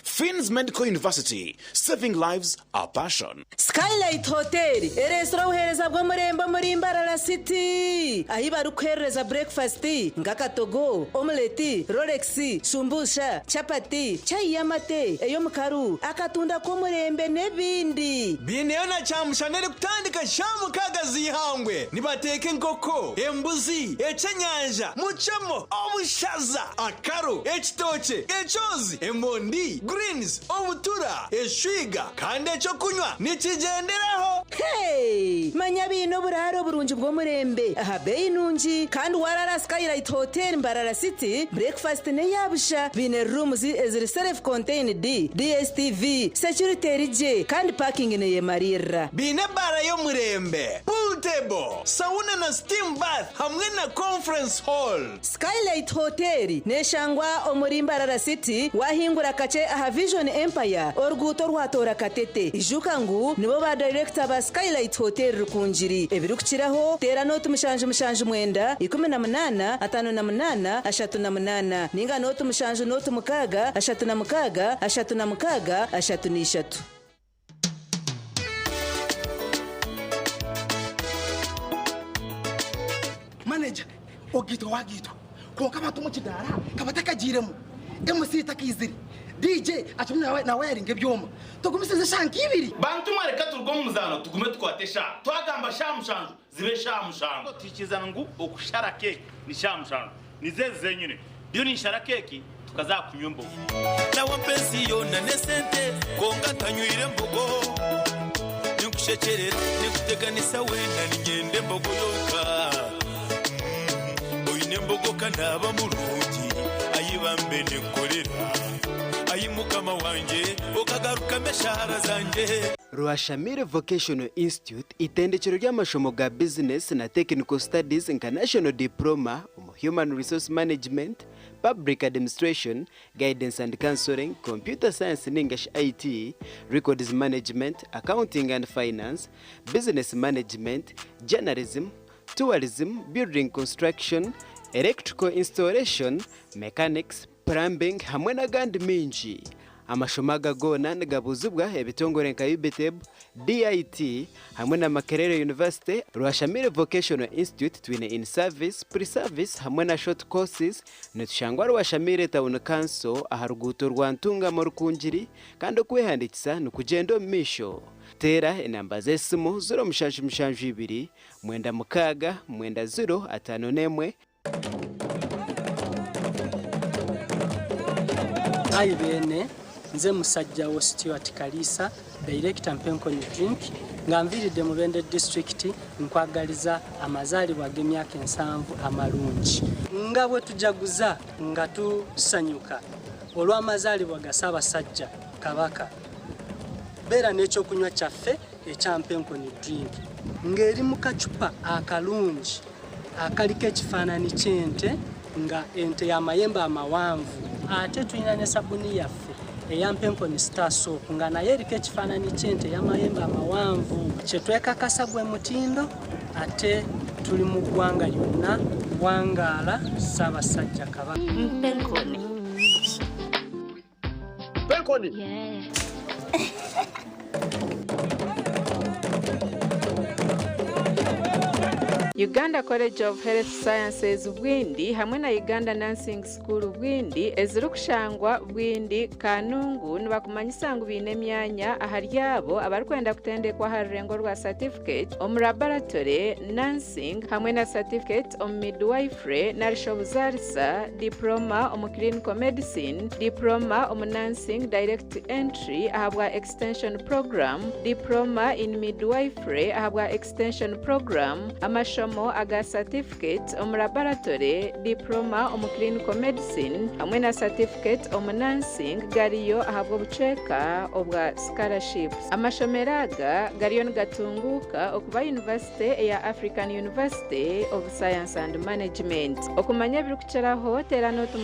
[SPEAKER 4] Fins Medical University, saving lives, our passion.
[SPEAKER 6] Skylight Hotel, eresra uhereza bwo murembo muri Mbarara City. Ahiba rukereza breakfast, ngakatogo, omelette, Rolex, sumbusha, chapati, chai yamate, eyo mukaru, akatunda ko murembe nebindi.
[SPEAKER 8] Bineona chamushanere kutandika shamu kagazi ihangwe. Nibateke nkoko, embuzi, echenyanja, muchamo, obushaza, akaro, echitoche, echozi, emondi, greens, obutura, eshwiga, kandi echo kunywa nikigenderaho.
[SPEAKER 6] Hey, manya bino buraro burunji bwo murembe. Aha bei nunji kandi warara Skylight Hotel Mbarara City. Breakfast ne yabusha bine rooms eziri self contained, DSTV, security rije kandi parking ne yemarira.
[SPEAKER 8] Bine bara yo murembe, pool table, sauna na steam bath hamwe na conference hall.
[SPEAKER 6] Skylight Hotel ne shangwa omuri Mbarara City wahingura kache aha Vision Empire oruguto rwatora katete. Ijukangu nibo ba director ba Skylight Hotel rukunjiri. Ebirukiraho tera notu mushanju mwenda 18 58 38 ninga notu mushanju notu mukaga 36 36
[SPEAKER 17] Manager ogito wagito konka batumu kidara kabataka jiremu MC takiziri DJ atumwe na wearing ebyoma tugumisize shanki ibiri
[SPEAKER 18] bantu mwareka turgo muzano tugume twatesha twagamba shamushanju zibe shamushanju tikizana ngu okushara cake ni shamushanju nizeze nyine byo ni shara cake tukazakunyumbo na wapenzi yona nesente konga tanywire mbogo nyukushekerera nikuteganisa wenda ninyende mbogo yoka oyine mbogo kanaba mulungi ayibambe nekorera ayimukama wanje okagaruka meshara zanje.
[SPEAKER 19] Ruashamire Vocational Institute itendekero ry'amashomo ga business na technical studies international diploma human resource management, public administration, guidance and counseling, computer science and English IT, records management, accounting and finance, business management, journalism, tourism, building construction, electrical installation, mechanics, plumbing hamwe n'agandi minji. Amashomaga gona ngabuzubwa ebitongore nka UBTEB, DIT hamwe na Makerere University. Ruashamire Vocational Institute twine in service, pre-service hamwe na short courses. Netushangwa Ruashamire Town Council aharuguto rwantunga mu rukunjiri kandi kwehandikisa nukugendo misho. Tera enamba zesimu 0 mwenda mukaga mwenda 0
[SPEAKER 20] Bene nze musajja wo Stuart Kalisa director Mpenko Drink ngamviride mu Bende district nkwagaliza amazaalibwa g'emyaka 7 amalungi nga bwe tujaguza nga tusanyuka olw'amazaalibwa ga Ssaabasajja Kabaka bera n'ekyo kunywa kyaffe ekya Mpenko Drink ng'eri mu kacupa akalungi akaliko ekifaananyi ky'ente nga ente y'amayembe amawanvu ate tulina ne sabuni yaffe eya Mpenko Star Soap nga naye eriko ekifaananyi ky'ente y'amayembe amawanvu kye twekakasa gwe mutindo ate tuli mu ggwanga lyonna wangaala Ssaabasajja Kabaka.
[SPEAKER 21] Mpenkoni.
[SPEAKER 2] Uganda College of Health Sciences Bwindi hamwe na Uganda Nursing School Bwindi eziri kushangwa Bwindi Kanungu nibakumanyisa ngu bine myanya aharyabo abarikwenda kutendekwa ha rurengo rwa certificate omu laboratory nursing hamwe na certificate omu midwifery na rishobuzarisa diploma omu clinical medicine diploma omu nursing direct entry ahabwa extension program diploma in midwifery ahabwa extension program amashomo aga certificate omu laboratory diploma omu clinical medicine hamwe na certificate omu nursing gariyo ahabwa obucweka obwa scholarships amashomeraga gariyo nigatunguka okuba university ya African University of Science and Management okumanya biri kuceraho tera notu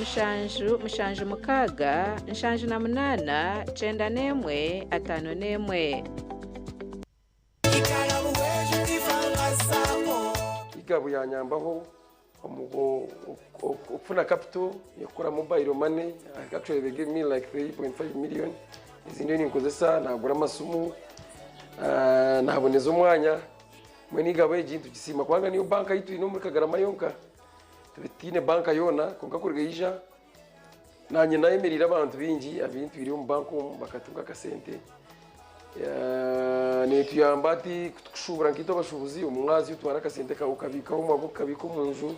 [SPEAKER 2] mushanju mukaga nshanju na munana 91 51
[SPEAKER 7] igabo yanyambaho okufuna capital yokora mobile money. Actually they gave me like 3.5 million. Izindi ninkozesa nagura amasumu naboneza umwanya mwe nigabo egintu gisima kwanga niyo banka yitu ino muri Kagarama yonka tubitine banka yona konka kurigija nanye nayemerira abantu bingi abintu biri mu banko bakatunga kasente netuyamba ati kushubura nkito bashubuzi umwazi utwara kasente ka ukabikaho mabukabiko munju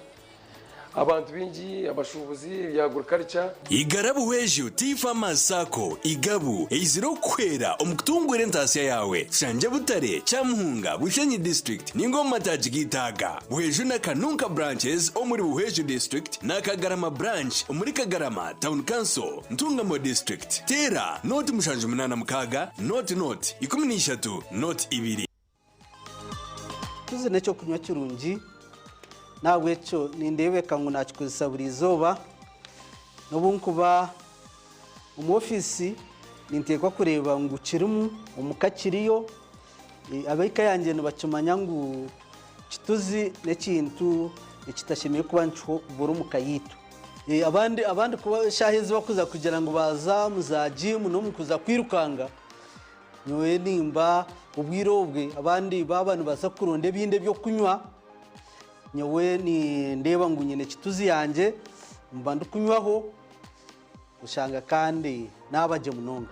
[SPEAKER 7] abantu bingi abashubuzi bya agriculture
[SPEAKER 8] igarabu weju tifama Sacco igabu iziro kwera omukutungwire ntasiya yawe shanje butare chamuhunga bushenyi district ningoma tajigitaga weju na kanunka branches omuri weju district na Kagarama branch omuri Kagarama town council ntungamo district tera not mushanje munana mukaga not 13 not 2
[SPEAKER 9] tuzi necyo kunywa kirungi nawe cyo nindebeka ngo nakikozesa buri zoba nobunkuba mu office nintekwa kureba ngo kirimu umukakiriyo abayika yanjye nibacumanya ngo kituzi nekintu ekitashimiye kuba ncho buri mukayitu abandi kuba shahezi bakuza kugira ngo baza muza gym no mukuza kwirukanga nyowe nimba ubwirobwe abandi babantu baza kuronde binde byo kunywa nyowe ni ndeba ngo nyine kituzi yanjye mba ndukunywaho ushanga kandi nabaje munonga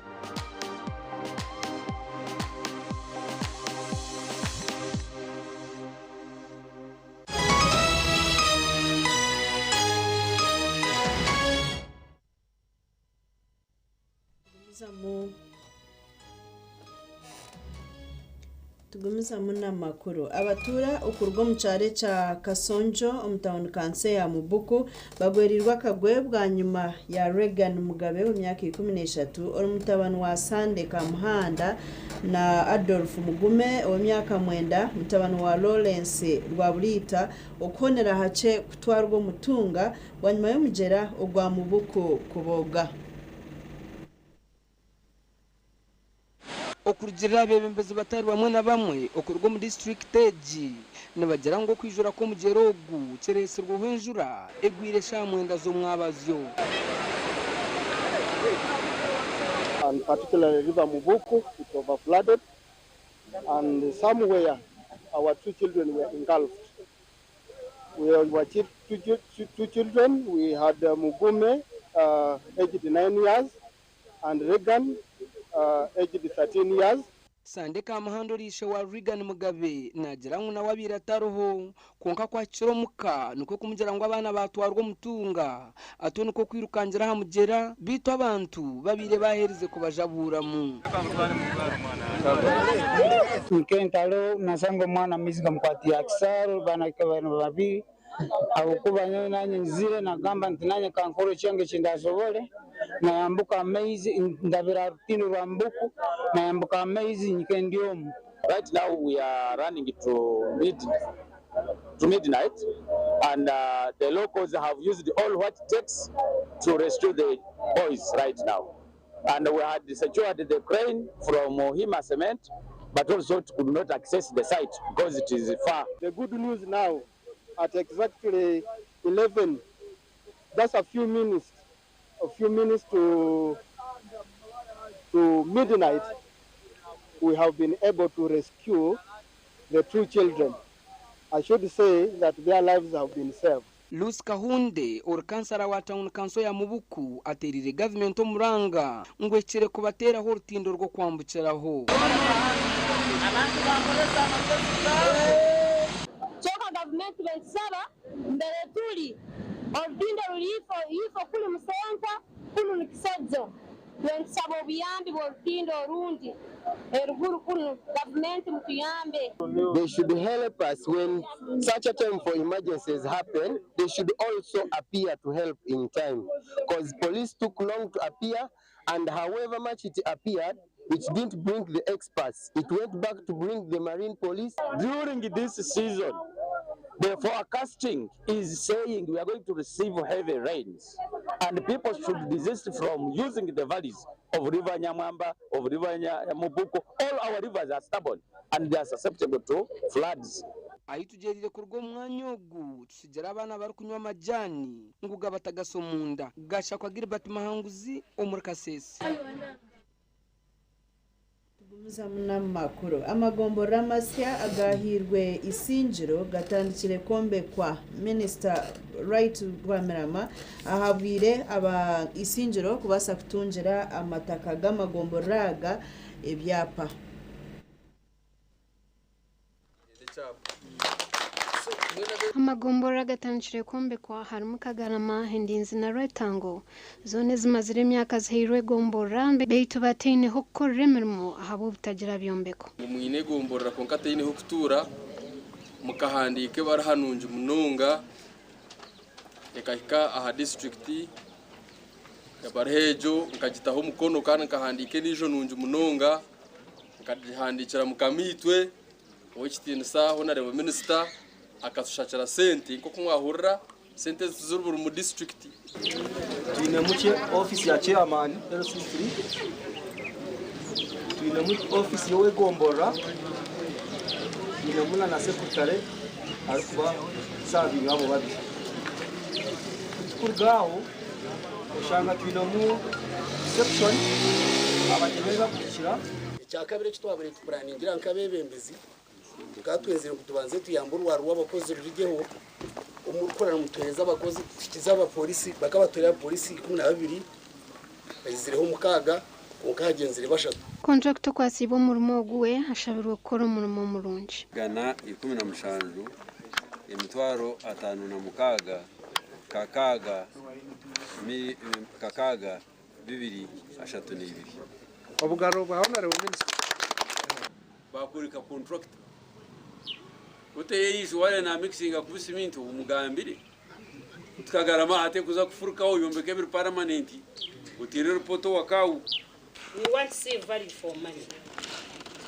[SPEAKER 1] tugumiza muna makuru abatura ukurwa mu cyare cya Kasonjo omutawuni kanse ya Mubuku bagwerirwa kagwe bwa nyuma ya Regan Mugabe mu myaka 13 ori mutabani wa Sande Kamuhanda na Adolf Mugume mu myaka 9 mutabani wa Lawrence Rwabulita okonera hace kutwarwa mutunga wa nyuma y'umugera ogwa Mubuku kuboga
[SPEAKER 12] okurugirira bebembezi batari bamwe na bamwe okurwa mu district eji nabagera ngo kwijura ko mugerogu ceresirwa hwenjura egwire shamwenda zo mwabazyo
[SPEAKER 16] and particularly river Mubuku it overflooded and somewhere our 2 children were engulfed. We were two children. We had Mugume aged 9 years and Regan aged 13 years.
[SPEAKER 12] Sande Kamuhanda rishe wa Regan Mugabe nagira ngo nawabira taroho konka kwa kiromuka nuko kumugera ngo abana batwarwa mutunga ato nuko kwirukangira ha mugera bito abantu babire bahereze kubajabura mu
[SPEAKER 21] Nkentalo nasango mwana miziga mkwati aksaro bana kabano babi akukuba nanye nzire na gamba ntinanye kankoro cyange chindasobole na yambuka amazing ndabira rutino rwambuku na yambuka amazing nkendiomu.
[SPEAKER 5] Right now we are running to midnight and the locals have used all what it takes to rescue the boys right now, and we had secured the crane from Hima Cement, but also could not access the site because it is far.
[SPEAKER 16] The good news now, at exactly 11, that's a few minutes to midnight, we have been able to rescue the 2 children. I should say that their lives have been saved.
[SPEAKER 12] Luz Kahunde orkansara wa town council ya Mubuku aterire government omuranga ngwekire kubatera ho rutindo rwo kwambukiraho.
[SPEAKER 3] Choka government bensaba mbere tuli ordindo rulifo kuli musenta kulu nikisadzo bensaba obuyambi bw'orutindo orundi eruguru kulu government mutuyambe.
[SPEAKER 10] They should help us when such a time for emergencies happen. They should also appear to help in time, because police took long to appear, and however much it appeared, it didn't bring the experts. It went back to bring the marine police.
[SPEAKER 5] During this season, the forecasting is saying we are going to receive heavy rains, and people should desist from using the valleys of River Nyamwamba, of River Mubuku. All our rivers are stubborn and they are susceptible to floods.
[SPEAKER 12] Ayitugerire kurwo mwanya ogu tusigera abana bari kunywa amajani nguga batagasomunda gasha kwa Gilbert Mahanguzi omurkasesi.
[SPEAKER 1] Muzamuna makuru amagombora amasya agahirwe isinjiro gatandikire kombe kwa Minister Right Rwamirama ahabwire aba isinjiro kubasa kutunjira amataka g'amagomboraga ebyapa.
[SPEAKER 11] Amagombora gatandikire kombe kwa harimo Kagarama Hendinzi na Retango zone zimazire imyaka zihirwe gombora beitu batine ho korremermo ahabo butagira byombeko
[SPEAKER 7] mwine gombora konkatine ho kutura mukahandike barahanunje mununga ekahika aha district ya Barhejo nkagitaho mukono kana kahandike nijo nunje mununga nkadihandikira mukamitwe ochitina saho na revo minister akatushakira sente ko kumwahurira sente z'uruburu mu district.
[SPEAKER 14] Tuine muke office ya chairman LC3, tuine muke office yowe gombora, tuine muna na secretary alikuba sabi ngabo babi kurgaho ushanga tuine mu section abatemeza kukira
[SPEAKER 15] icyakabire kitwabire tuplaningira nkabebembezi tukatwezera kutubanze tuyambura w'abakozi rurigeho umukorana mutoyeza abakozi tukiza abapolisi bakabatorera polisi 12 bayizireho mukaga ukagenzere bashatu
[SPEAKER 11] contract kwasibo murimo oguwe ashabirwe gukora umurimo murungi
[SPEAKER 22] gana 15 emitwaro 5 na mukaga kakaga mi kakaga 2 ashatu ni 2
[SPEAKER 9] obugaro bwa honorable minister
[SPEAKER 22] bakurika contract uteye yizo wale na mixing ku cement umugambire tukagarama ate kuza kufuruka oyombeke bir permanent utirero poto wakau.
[SPEAKER 3] We want to see value for money.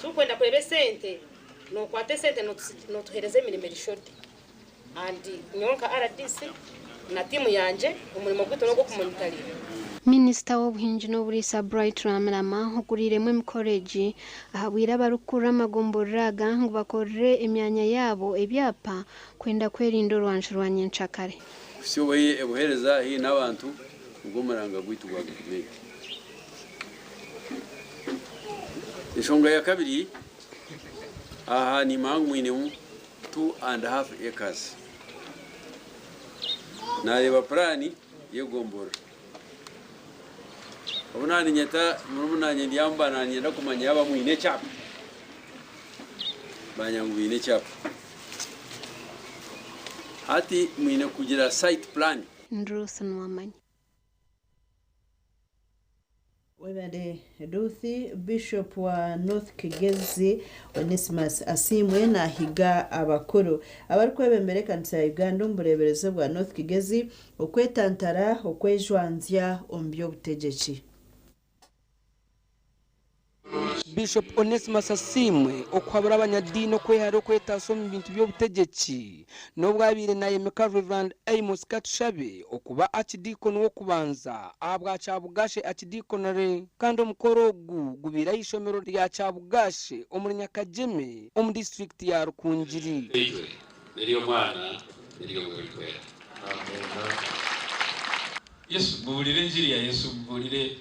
[SPEAKER 3] Tukwenda kurebe sente no kwate sente no tuhereze milimeri short and nyonka RDC na timu yanje umurimo gwito no kumunitarira.
[SPEAKER 11] Minister w'ubuhinji n'uburisa Bright Ramirama hukuriremwe mu college ahabwira barukura amagomboraga ngo bakorere imyanya yabo ebyapa kwenda kwerinda rwanje rwa nyenchakare.
[SPEAKER 22] Siyoboye ebuhereza hii n'abantu ugomoranga gwitu gwa guverinoma. Ishonga ya kabiri aha ni mangwine 2.5 acres. Na yeba plani yegombora. Abunani nyeta murumuna nyamba na nyenda kumanya aba mwine chapa. Banyangu ine chapa. Hati mwine kugira site plan.
[SPEAKER 11] Ndrusa Nuwamanya.
[SPEAKER 1] Webade Ruthi Bishop wa North Kigezi Onesmus asimwe na higa abakuru abari kwebembere kanisa ya Uganda umburebereze bwa North Kigezi okwetantara okwejwanzya ombyo butegeki.
[SPEAKER 12] Bishop Onesmus asimwe okwabura abanyadini okwehara okwetaso mu bintu by'obutegeki n'obwabire na Yemeka Reverend Amos Katushabe okuba archdeacon w'okubanza abwa Kyabugashe archdeaconry kandi omukoro ogu gubira ishomero lya Kyabugashe omuri Nyakajeme omu district ya Rukungiri.
[SPEAKER 23] Neriyo mwana neriyo mwekwera. Yesu bulire njiri ya Yesu bulire.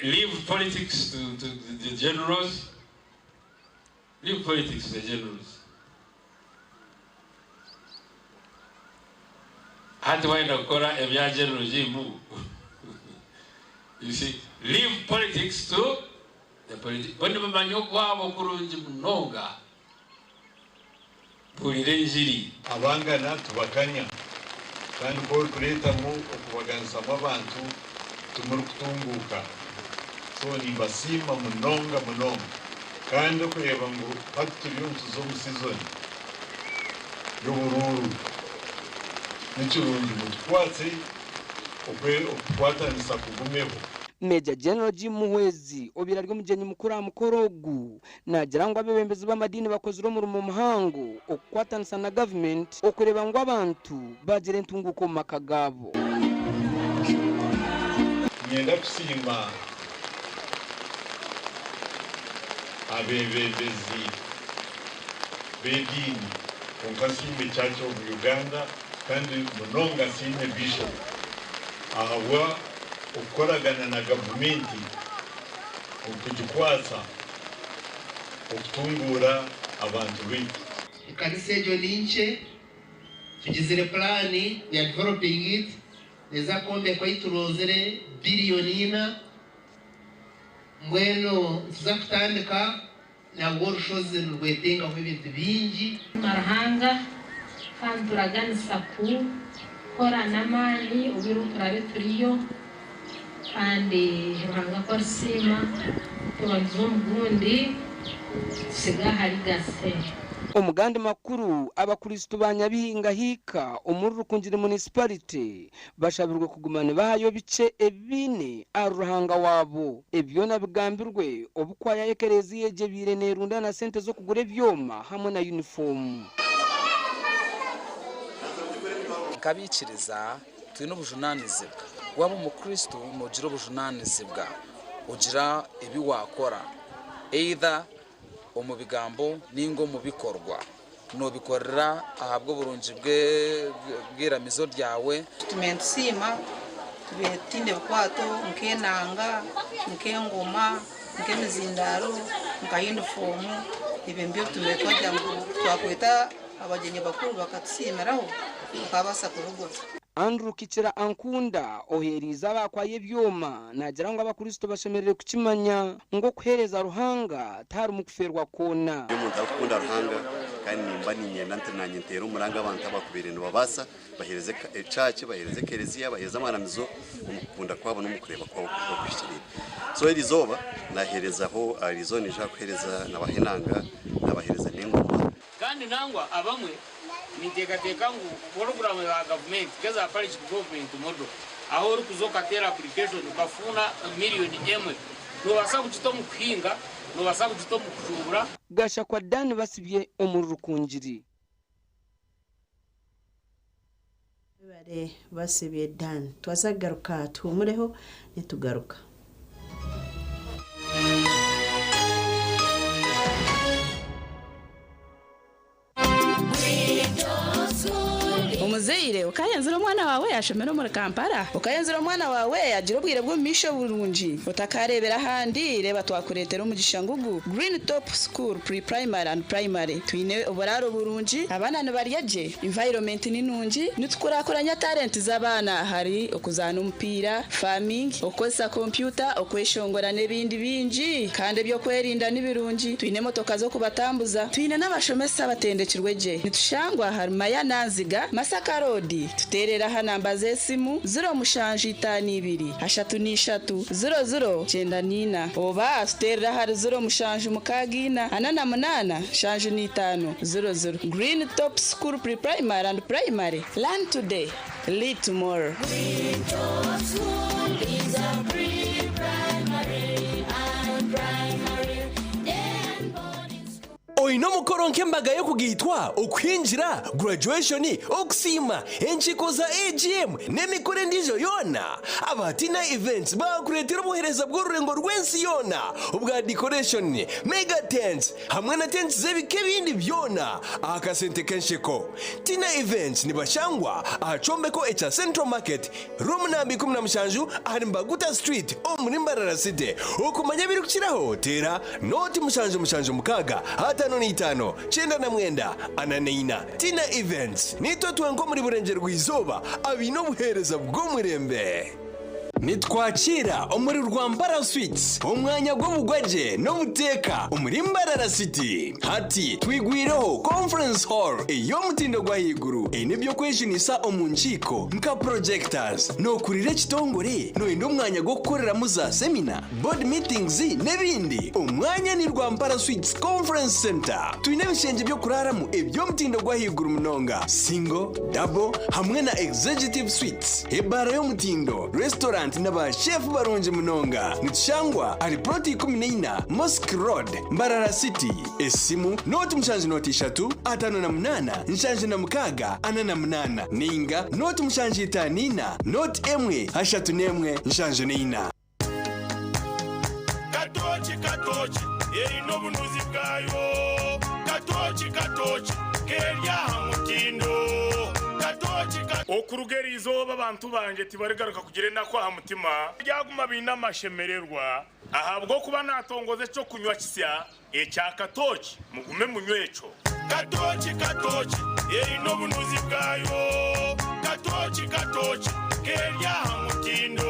[SPEAKER 23] Leave politics to the generals. Leave politics to the generals. hati waenda kukora ebyaje regime. You see, leave politics to the politics. Bandi bamanyoko wabo kurungi mnoga. Pulire njiri.
[SPEAKER 4] Abangana tubakanya. Kandi ko kuretamu okubaganisa abantu tumuri kutunguka. So ni basima munonga. Kandi kureba ngo paturiyo ntuzo mu season y'ubururu. N'ikirungi mutwatse okwatanisa kugumeho.
[SPEAKER 12] Major General Jim Muhwezi obirarwe mujeni mukuru amukorogu nagira ngo abebembezi b'amadini bakozwe mu muhango okwatanisa na government okureba ngo abantu bagire ntunguko makagabo.
[SPEAKER 4] Nyenda kusimba abebembezi b'edini konkasimbe Church of Uganda kandi munonga sine bishop ahawa ukoragana na gavumenti okugikwasa okutungura abantu bitu.
[SPEAKER 6] Ikanisa ejo ninche tugizire plani we are developing it neza kombe kwa iturozere biliyonina mweno tuza kutandika na workshops rwetenga mu bintu bingi
[SPEAKER 13] marahanga kandi turaganisa ku kora namani ubiru turabe turiyo kandi ruhanga ko sima tubanzo mugundi siga hari gase.
[SPEAKER 12] Umugande makuru abakristo banyabihinga hika umuri rukunjire municipality bashabirwe kugumana bahayo bice ebine aruhanga wabo ebyo nabigambirwe obukwaya ekerezi yeje bire nerunda na sente zo kugura ebyoma hamwe na uniform.
[SPEAKER 24] Kabikiriza twino bujunanize waba umukristo mugira ubujunanize bwa ugira ebi wakora either omubigambo ningo mubikorwa no bikorera ahabwo burunji bw'iramizo ryawe
[SPEAKER 25] tumentsima tubetinde bukwato nkenanga nkengoma nkemizindaro nkayuniform ibembyo tumetwaje ngo twakwita abagenye bakuru bakatsimeraho ukabasa kurugoza.
[SPEAKER 12] Andrew Kichira ankunda oheriza abakwaye byoma nagira ngo abakristo bashemerere kukimanya ngo kuhereza ruhanga tari mukuferwa kona.
[SPEAKER 26] Umuntu akunda ruhanga kandi nimba ninyenda ntananye ntero umuranga abantu abakubireno babasa bahereze church bahereze kereziya bahereza amaramizo umukunda kwabo n'umukureba kwabo kwishirira. So irizoba naherezaho arizone je kuhereza nabahenanga nabahereza n'ingoma.
[SPEAKER 27] Kandi nangwa abamwe nitekateka ngo program ya government keza parish government model aho uri kuzokatera application ukafuna miliyoni emwe no basa kuchito mukwinga no basa kuchito mukujura
[SPEAKER 12] gasha kwa Dan basibye umuri rukunjiri
[SPEAKER 1] bare basibye Dan twazagaruka tumureho nitugaruka.
[SPEAKER 28] Umuzeire ukayenzira umwana wawe yashomera muri Kampala ukayenzira umwana wawe agira ubwire bwo misho burunji utakarebera handi reba twakuretera umugisha ngugu Green Top School Pre-Primary and Primary twine uburaro burunji abana nbaryaje environment ninunji nitukurakoranya talent z'abana hari okuzana umupira farming okosa computer okweshongora nebindi binji kandi byo kwerinda nibirunji twine motoka zo kubatambuza twine n'abashomesa batendekirweje nitushangwa harumaya naziga Masaka Road tuterera hanamba zesimu 0 mushanji 52 hashatu nishatu 00 oba tuterera hari 0 mushanji mukagina anana munana shanju ni 5 00 Green Top School Pre-Primary and Primary. Learn today, lead tomorrow. Green Top School is a pre-primary and primary.
[SPEAKER 8] Oino mukoro nkembaga yo kugitwa okwinjira graduation okusima enchiko za AGM nemikore ndijo yona abatina events bakuretera obuhereza bw'ururengo rwensi yona ubwa decoration mega tents hamwe na tents zebike bindi byona Agacencwire tina events nibashangwa achombeko echa Central Market room number 17 Arimbaguta Street omuri Mbarara City okumanya birukiraho tera noti mushanju mukaga hatano 85 99 ananina tina events nitwe twanko muri burengero rw'izoba abino buhereza bw'umurembe nitwakira umuri rwambara sweets umwanya bw'ubugwaje no buteka umuri Mbarara City hati twigwireho conference hall iyo mutindo gwa higuru nibyo kwejinisa omunchiko nka projectors no kurire kitongore no indo mwanya go gukorera muza seminar board meetings nebindi umwanya ni Rwambara Sweets Conference Center twine bishenge byo kuraramu ibyo mutindo gwa higuru munonga single double hamwe na executive suites ebara yo mutindo restaurant n'aba chef baronje munonga nitshangwa ari proti 14 Mosque Road Mbarara City esimu noti mshanje noti 3 58 nshanje na mukaga anana munana ninga noti mshanje itanina noti emwe hashatu nemwe nshanje nina
[SPEAKER 2] katochi eri no bunuzi bwayo katochi kerya mutindo okurugeri izoba abantu banje tibaregaruka kugire nako ha mutima byaguma binamashemererwa ahabwo kuba natongoze cyo kunywa kisya ecya katochi mugume munyweco katochi eri no bunuzi bwayo katochi kerya mutindo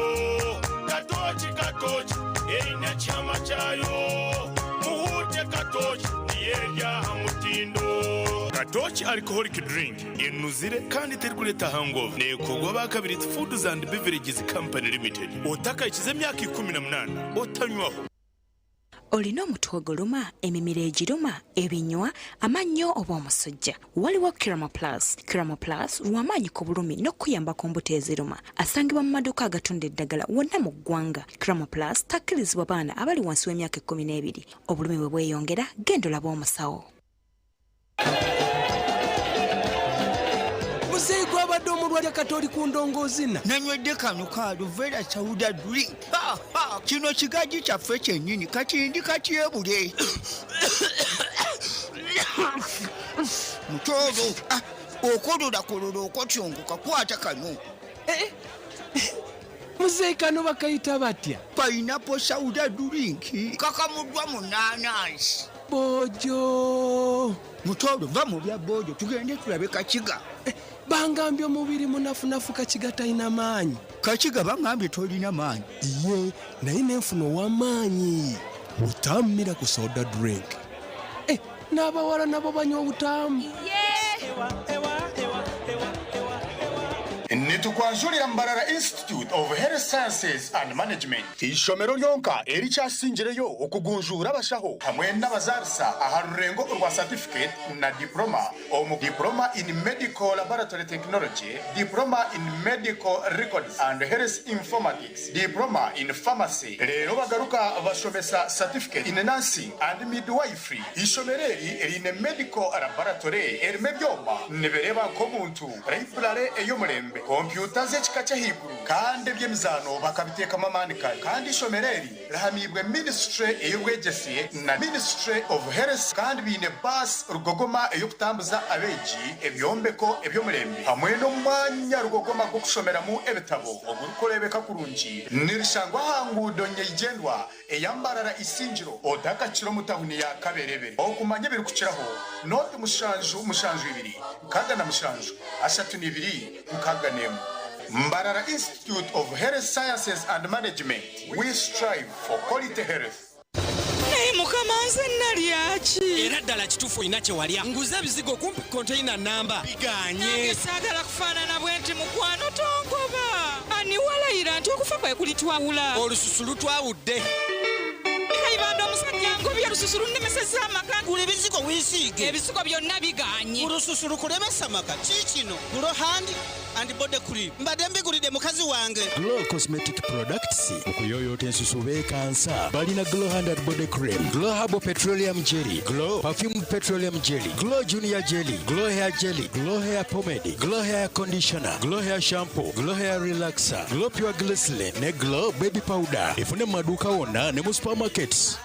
[SPEAKER 2] katochi eri na chama chayo muhute katochi yerya mutindo Katochi alcoholic drink inuzire kandi terkuleta hangover nekogwa bakabiri Foods and Beverages Company Limited otaka ikize myaka 18 otanywaho
[SPEAKER 10] olina omutwe oguluma emimiro egiruma ebinywa amannyo oba omusujja waliwo Kiramo Plus lw'amaanyi ku bulumi n'okuyambako mbuto eziruma asangibwa mu maduuka agatunda eddagala wonna mu ggwanga Kiramo Plus takkirizibwa baana abali wansi w'emyaka 12 obulumi bwe bweyongera genda olabe omusawo
[SPEAKER 16] Muzeego abadde omulwalya Katoli ku ndongoozi na
[SPEAKER 17] nanywedde kano ka Luvera Chawuda drink kino kigaji kyaffe kyennyini kakindi katyebule mutolo okolola okotyongoka kwata kano
[SPEAKER 16] Muzeey kano bakayita batya
[SPEAKER 17] Pineapple Chawuda drink kakamuddwa mu nanansi
[SPEAKER 16] bojo
[SPEAKER 17] mutolo va mu bya bojo tugende tulabe kakiga
[SPEAKER 16] bangambye omubiri munafunafu kakiga talina maanyi
[SPEAKER 17] kakiga bangambye tolina maanyi
[SPEAKER 16] ye naye nenfuna ow'amaanyi butammira ku soda drink n'abawala nabo banywa obutamu
[SPEAKER 18] Netukwanjulira Mbarara Institute of Health Sciences and Management ishomero lyonka erikyasingireyo okugunjura abashaho hamwe n'abazarisa aha rurengo rwa certificate na diploma diploma in medical laboratory technology, diploma in medical records and health informatics, diploma in pharmacy. Rero bagaruka bashomesa certificate in nursing and midwifery. Ishomereri erine medical laboratory erime byoma nebereba ko muntu library eyomurembe computer z'ekika cy'ahiguru kandi by'emizano bakabiteka mamanika kandi ishomereri rahamibwe ministry ey'ubwegesiye na Ministry of Health kandi bine bus rugogoma eyokutambuza abeji ebyombeko ebyomurembe hamwe no mwanya rugogoma gwo kushomeramo ebitabo ogukorebeka kurungi nirishangwa hangudo nyegendwa eyambarara isinjiro odaka kiro mutahuni ya kaberebere okumanye biri kukiraho note mushanju ibiri kaga na mushanju ashatu nibiri kukaga nemu Mbarara Institute of Health Sciences and Management. We strive for quality health.
[SPEAKER 16] Mukamanze nalyachi
[SPEAKER 19] era ddala kituufu olina kye walya nguza ebizigo kumpi container namba biganye
[SPEAKER 16] saagala kufaanana bwenti mukwano tongoba ani walayira nti okufa kwe kulitwawula
[SPEAKER 19] olususu lutwawudde
[SPEAKER 16] kaibanda omusajja ngobya olususu lunnemeseza amaka
[SPEAKER 19] gula ebizigo wiisiige
[SPEAKER 16] ebizigo byonna biganye
[SPEAKER 19] olususu lukulemesa amaka kikino gulo hand and body cream mbadde mbigulidde mukazi wange
[SPEAKER 20] Glow Cosmetic Products okuyoyota ensusu beekansa balina Glow Hand and Body Cream, Glow Herbal Petroleum Jelly, Glow Perfumed Petroleum Jelly, Glow Junior Jelly, Glow Hair Jelly, Glow Hair Pomade, Glow Hair Conditioner, Glow Hair Shampoo, Glow Hair Relaxer, Glow Pure Glycerin ne Glow Baby Powder efune maduuka wonna ne mu supermarkets.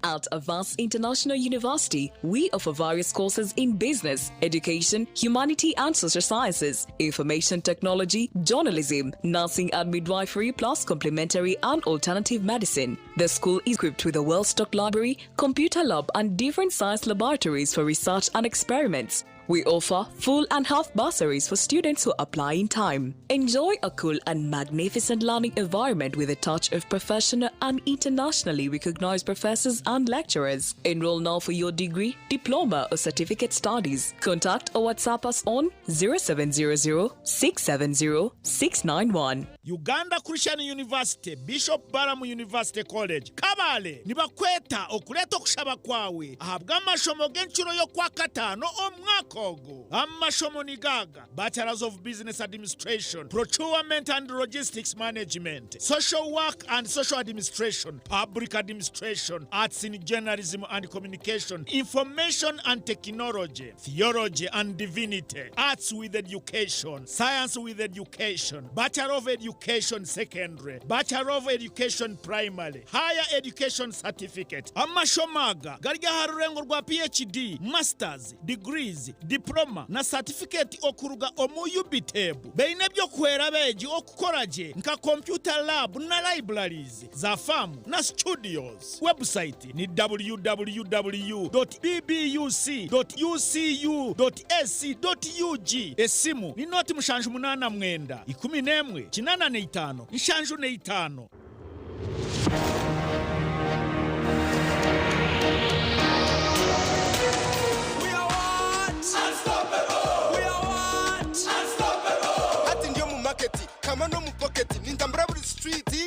[SPEAKER 21] At Avance International University, we offer various courses in business, education, humanity and social sciences, information technology, journalism, nursing and midwifery, plus complementary and alternative medicine. The school is equipped with a well-stocked library, computer lab, and different science laboratories for research and experiments. We offer full and half bursaries for students who apply in time. Enjoy a cool and magnificent learning environment with a touch of professional and internationally recognized professors and lecturers. Enroll now for your degree, diploma, or certificate studies. Contact or WhatsApp us on 0700-670-691.
[SPEAKER 2] Uganda Christian University, Bishop Balamu University College, Kabale, nibakweta okuleta okushaba kwawe. Ahabwa amashomo g'enshuro yo kwa katano omwaka ogu. Amashomo ni gaga: Bachelors of Business Administration, Procurement and Logistics Management, Social Work and Social Administration, Public Administration, Arts in Journalism and Communication, Information and Technology, Theology and Divinity, Arts with Education, Science with Education, Bachelor of Education Secondary, Bachelor of Education Primary, Higher Education Certificate. Amashomaga galiga harurengo rwa PhD, Masters, Degrees, Diploma na Certificate okuruga omuyubitebu. Beine byo kwera beji okukoraje nka Computer Lab na libraries za famu na studios. Website ni www.bbuc.ucu.sc.ug. Esimu ni noti mushanju munana mwenda 11 885 nshanju ne 5.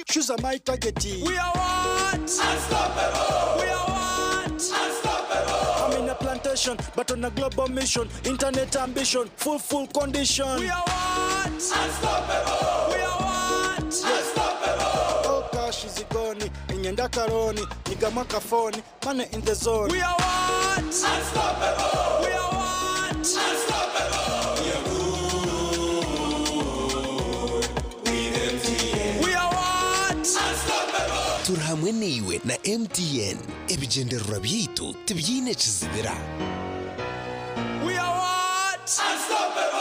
[SPEAKER 16] Shoes are my target.
[SPEAKER 3] We are what? Unstoppable. We are what? Unstoppable.
[SPEAKER 16] I'm in a plantation, but on a global mission. Internet ambition, full condition.
[SPEAKER 3] We are what? Unstoppable. We are what? Unstoppable.
[SPEAKER 16] All cash is gone. Inyenda karoni, nigamaka phone, money in the zone.
[SPEAKER 3] We are what? Unstoppable. We are what? Unstoppable. We are good.
[SPEAKER 5] Turhamwe niwe na MTN ebigendererwa byitu tibyine kizibira.
[SPEAKER 3] We are what? Unstoppable.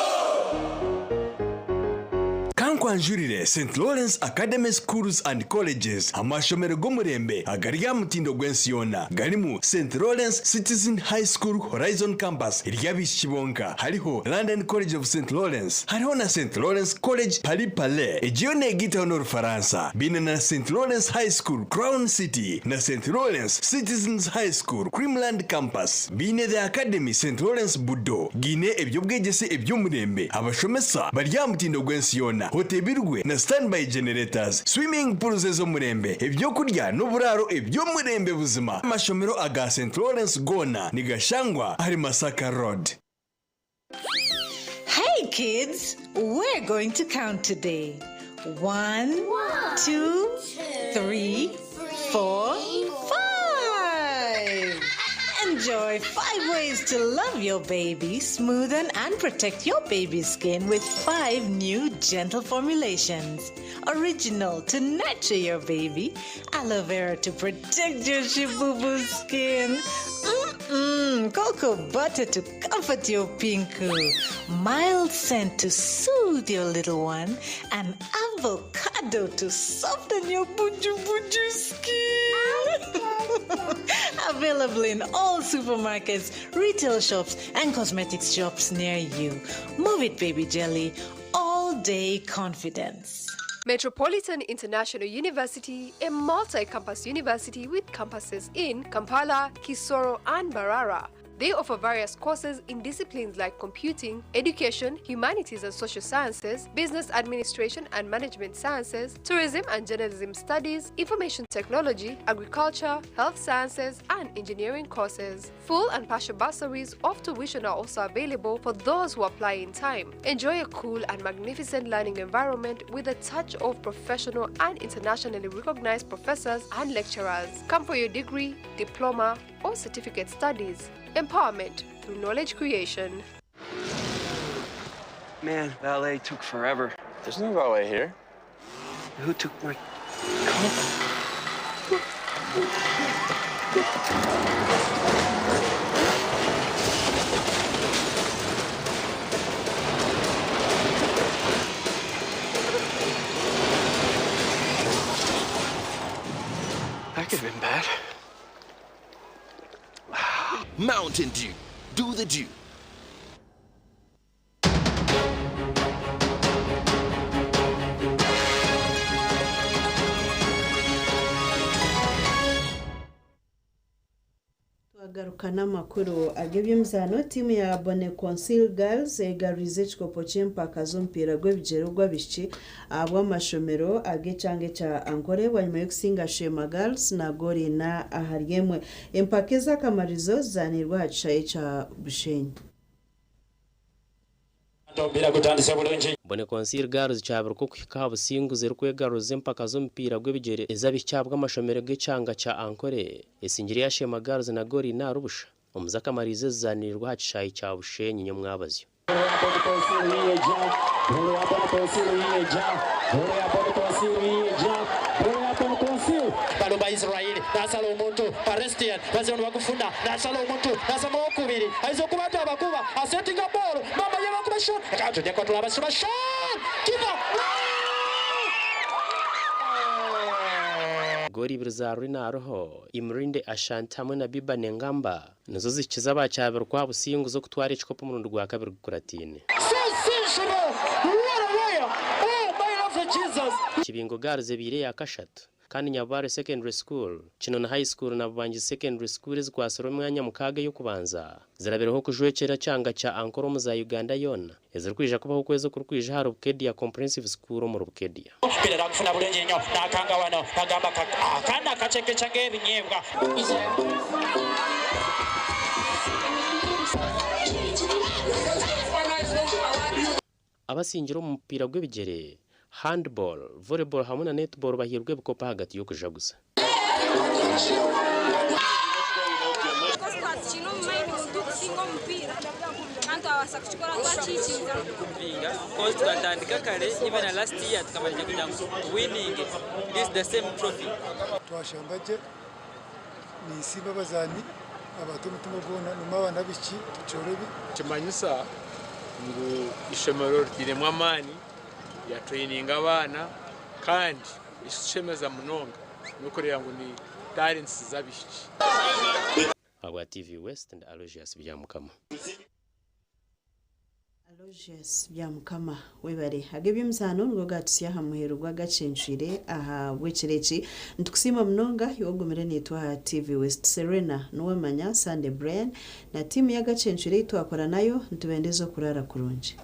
[SPEAKER 8] Kankwanjurire St. Lawrence Academy Schools and Colleges amashomero g'omurembe agariya mutindo gw'ensiyona garimu St. Lawrence Citizen High School Horizon Campus iryabishibonka, hariho London College of St. Lawrence, hariho na St. Lawrence College Palais egiyo negita no Faransa, bine na St. Lawrence High School Crown City na St. Lawrence Citizens High School Creamland Campus, bine the Academy St. Lawrence Budo gine ebyo bwegese eby'omurembe abashomesa barya mutindo gw'ensiyona hotebirwe na standby generators, swimming pools z'omurembe, ebyo kurya n'oburaro eby'omurembe buzima. Amashomero aga St. Lawrence gona nigashangwa hari Masaka Road.
[SPEAKER 7] Hey kids, we're going to count today. 1, 2, 3, 4, 5. Enjoy 5 ways to love your baby, smoothen and protect your baby's skin with 5 new gentle formulations. Original to nurture your baby, aloe vera to protect your shibubu skin, cocoa butter to comfort your pinku, mild scent to soothe your little one, and avocado to soften your buju skin. Available in all supermarkets, retail shops, and cosmetics shops near you. Move it, baby jelly. All day confidence.
[SPEAKER 9] Metropolitan International University, a multi-campus university with campuses in Kampala, Kisoro, and Barara. They offer various courses in disciplines like computing, education, humanities and social sciences, business administration and management sciences, tourism and journalism studies, information technology, agriculture, health sciences, and engineering courses. Full and partial bursaries of tuition are also available for those who apply in time. Enjoy a cool and magnificent learning environment with a touch of professional and internationally recognized professors and lecturers. Come for your degree, diploma, or certificate studies. Empowerment through knowledge creation.
[SPEAKER 11] Man, ballet took forever.
[SPEAKER 14] There's no ballet here.
[SPEAKER 11] Who took my
[SPEAKER 5] Mountain Dew. Do the Dew.
[SPEAKER 1] Tugarukana amakuru agebyemzano timu ya Agacencwire Girls egarize chikopo ch'empaka z'omupiira gw'ebigyere gw'abaishiki abw'amashomero ag'ekyanga kya Ankole wanyuma y'okusinga Shema Girls na Gorina aharyemwe empaka ez'akamarizo zanirwa aha kishayi kya Bushenyi.
[SPEAKER 4] Agacencwire Girls cyabura ko kuhika businguze rukwegaruza empaka z'omupiira gw'ebigyere ez'abikyabwa amashomero g'ekyanga kya Ankole esingiri ya Shema Girls na Gorina rubusha omuzakamarize zanirwa aha kishayi kya Bushenyi nyamwabazyo.
[SPEAKER 6] Balomba Israeli nasala omuntu Palestine bazono bakufunda nasala omuntu nasama okubiri aizokubata abakuba asettinga ball mama yaba kuba shot akato dekwa tulaba shot kiba
[SPEAKER 4] Gori birzaruri naroho imrinde Ashanti hamwe na Biba Nengamba nazo zikiza abacyabira kwa busingu zo kutwara ikikopo mu rwa kabiri kuratine. Kibingo Girls ebire ya kashatu kandi Nyabare Secondary School Kinona High School na Bubangi Secondary School zikwasoro mwanya mukaga yo kubanza zirabereho kujwekera cyanga cya Ankoro mu za Uganda yona ezirkwija kubaho kwezo kurkwija haro Bukedia Comprehensive School mu Bukedia
[SPEAKER 6] pira rakufuna bulenje nyo nakanga wano kagamba akana kacheke change binyebwa
[SPEAKER 4] abasinjiro mu mupira gw'ebigere handball, volleyball hamwe na netball bahirwe bukopa hagati yo kuja gusa.
[SPEAKER 13] This the same trophy.
[SPEAKER 14] Twashambaje ni siba bazani abatumutuma gona numa banabici tuchorobi
[SPEAKER 15] kimanyisa ngo ishemero riremwa amani ya training abana kandi ishemeza munonga nuko rero ngo ni talents zabishiki
[SPEAKER 4] Agwa TV West and Aloysius byamukama
[SPEAKER 1] Aloysius byamukama webare agebye mzano ngo gatusya hamuhero gwa Agacencwire aha bwekereki ntukusima munonga yogomere nitwa TV West Serena Nuwamanya Sunday Brian na timu ya Agacencwire twakora nayo ntubendezo kurara kurunje.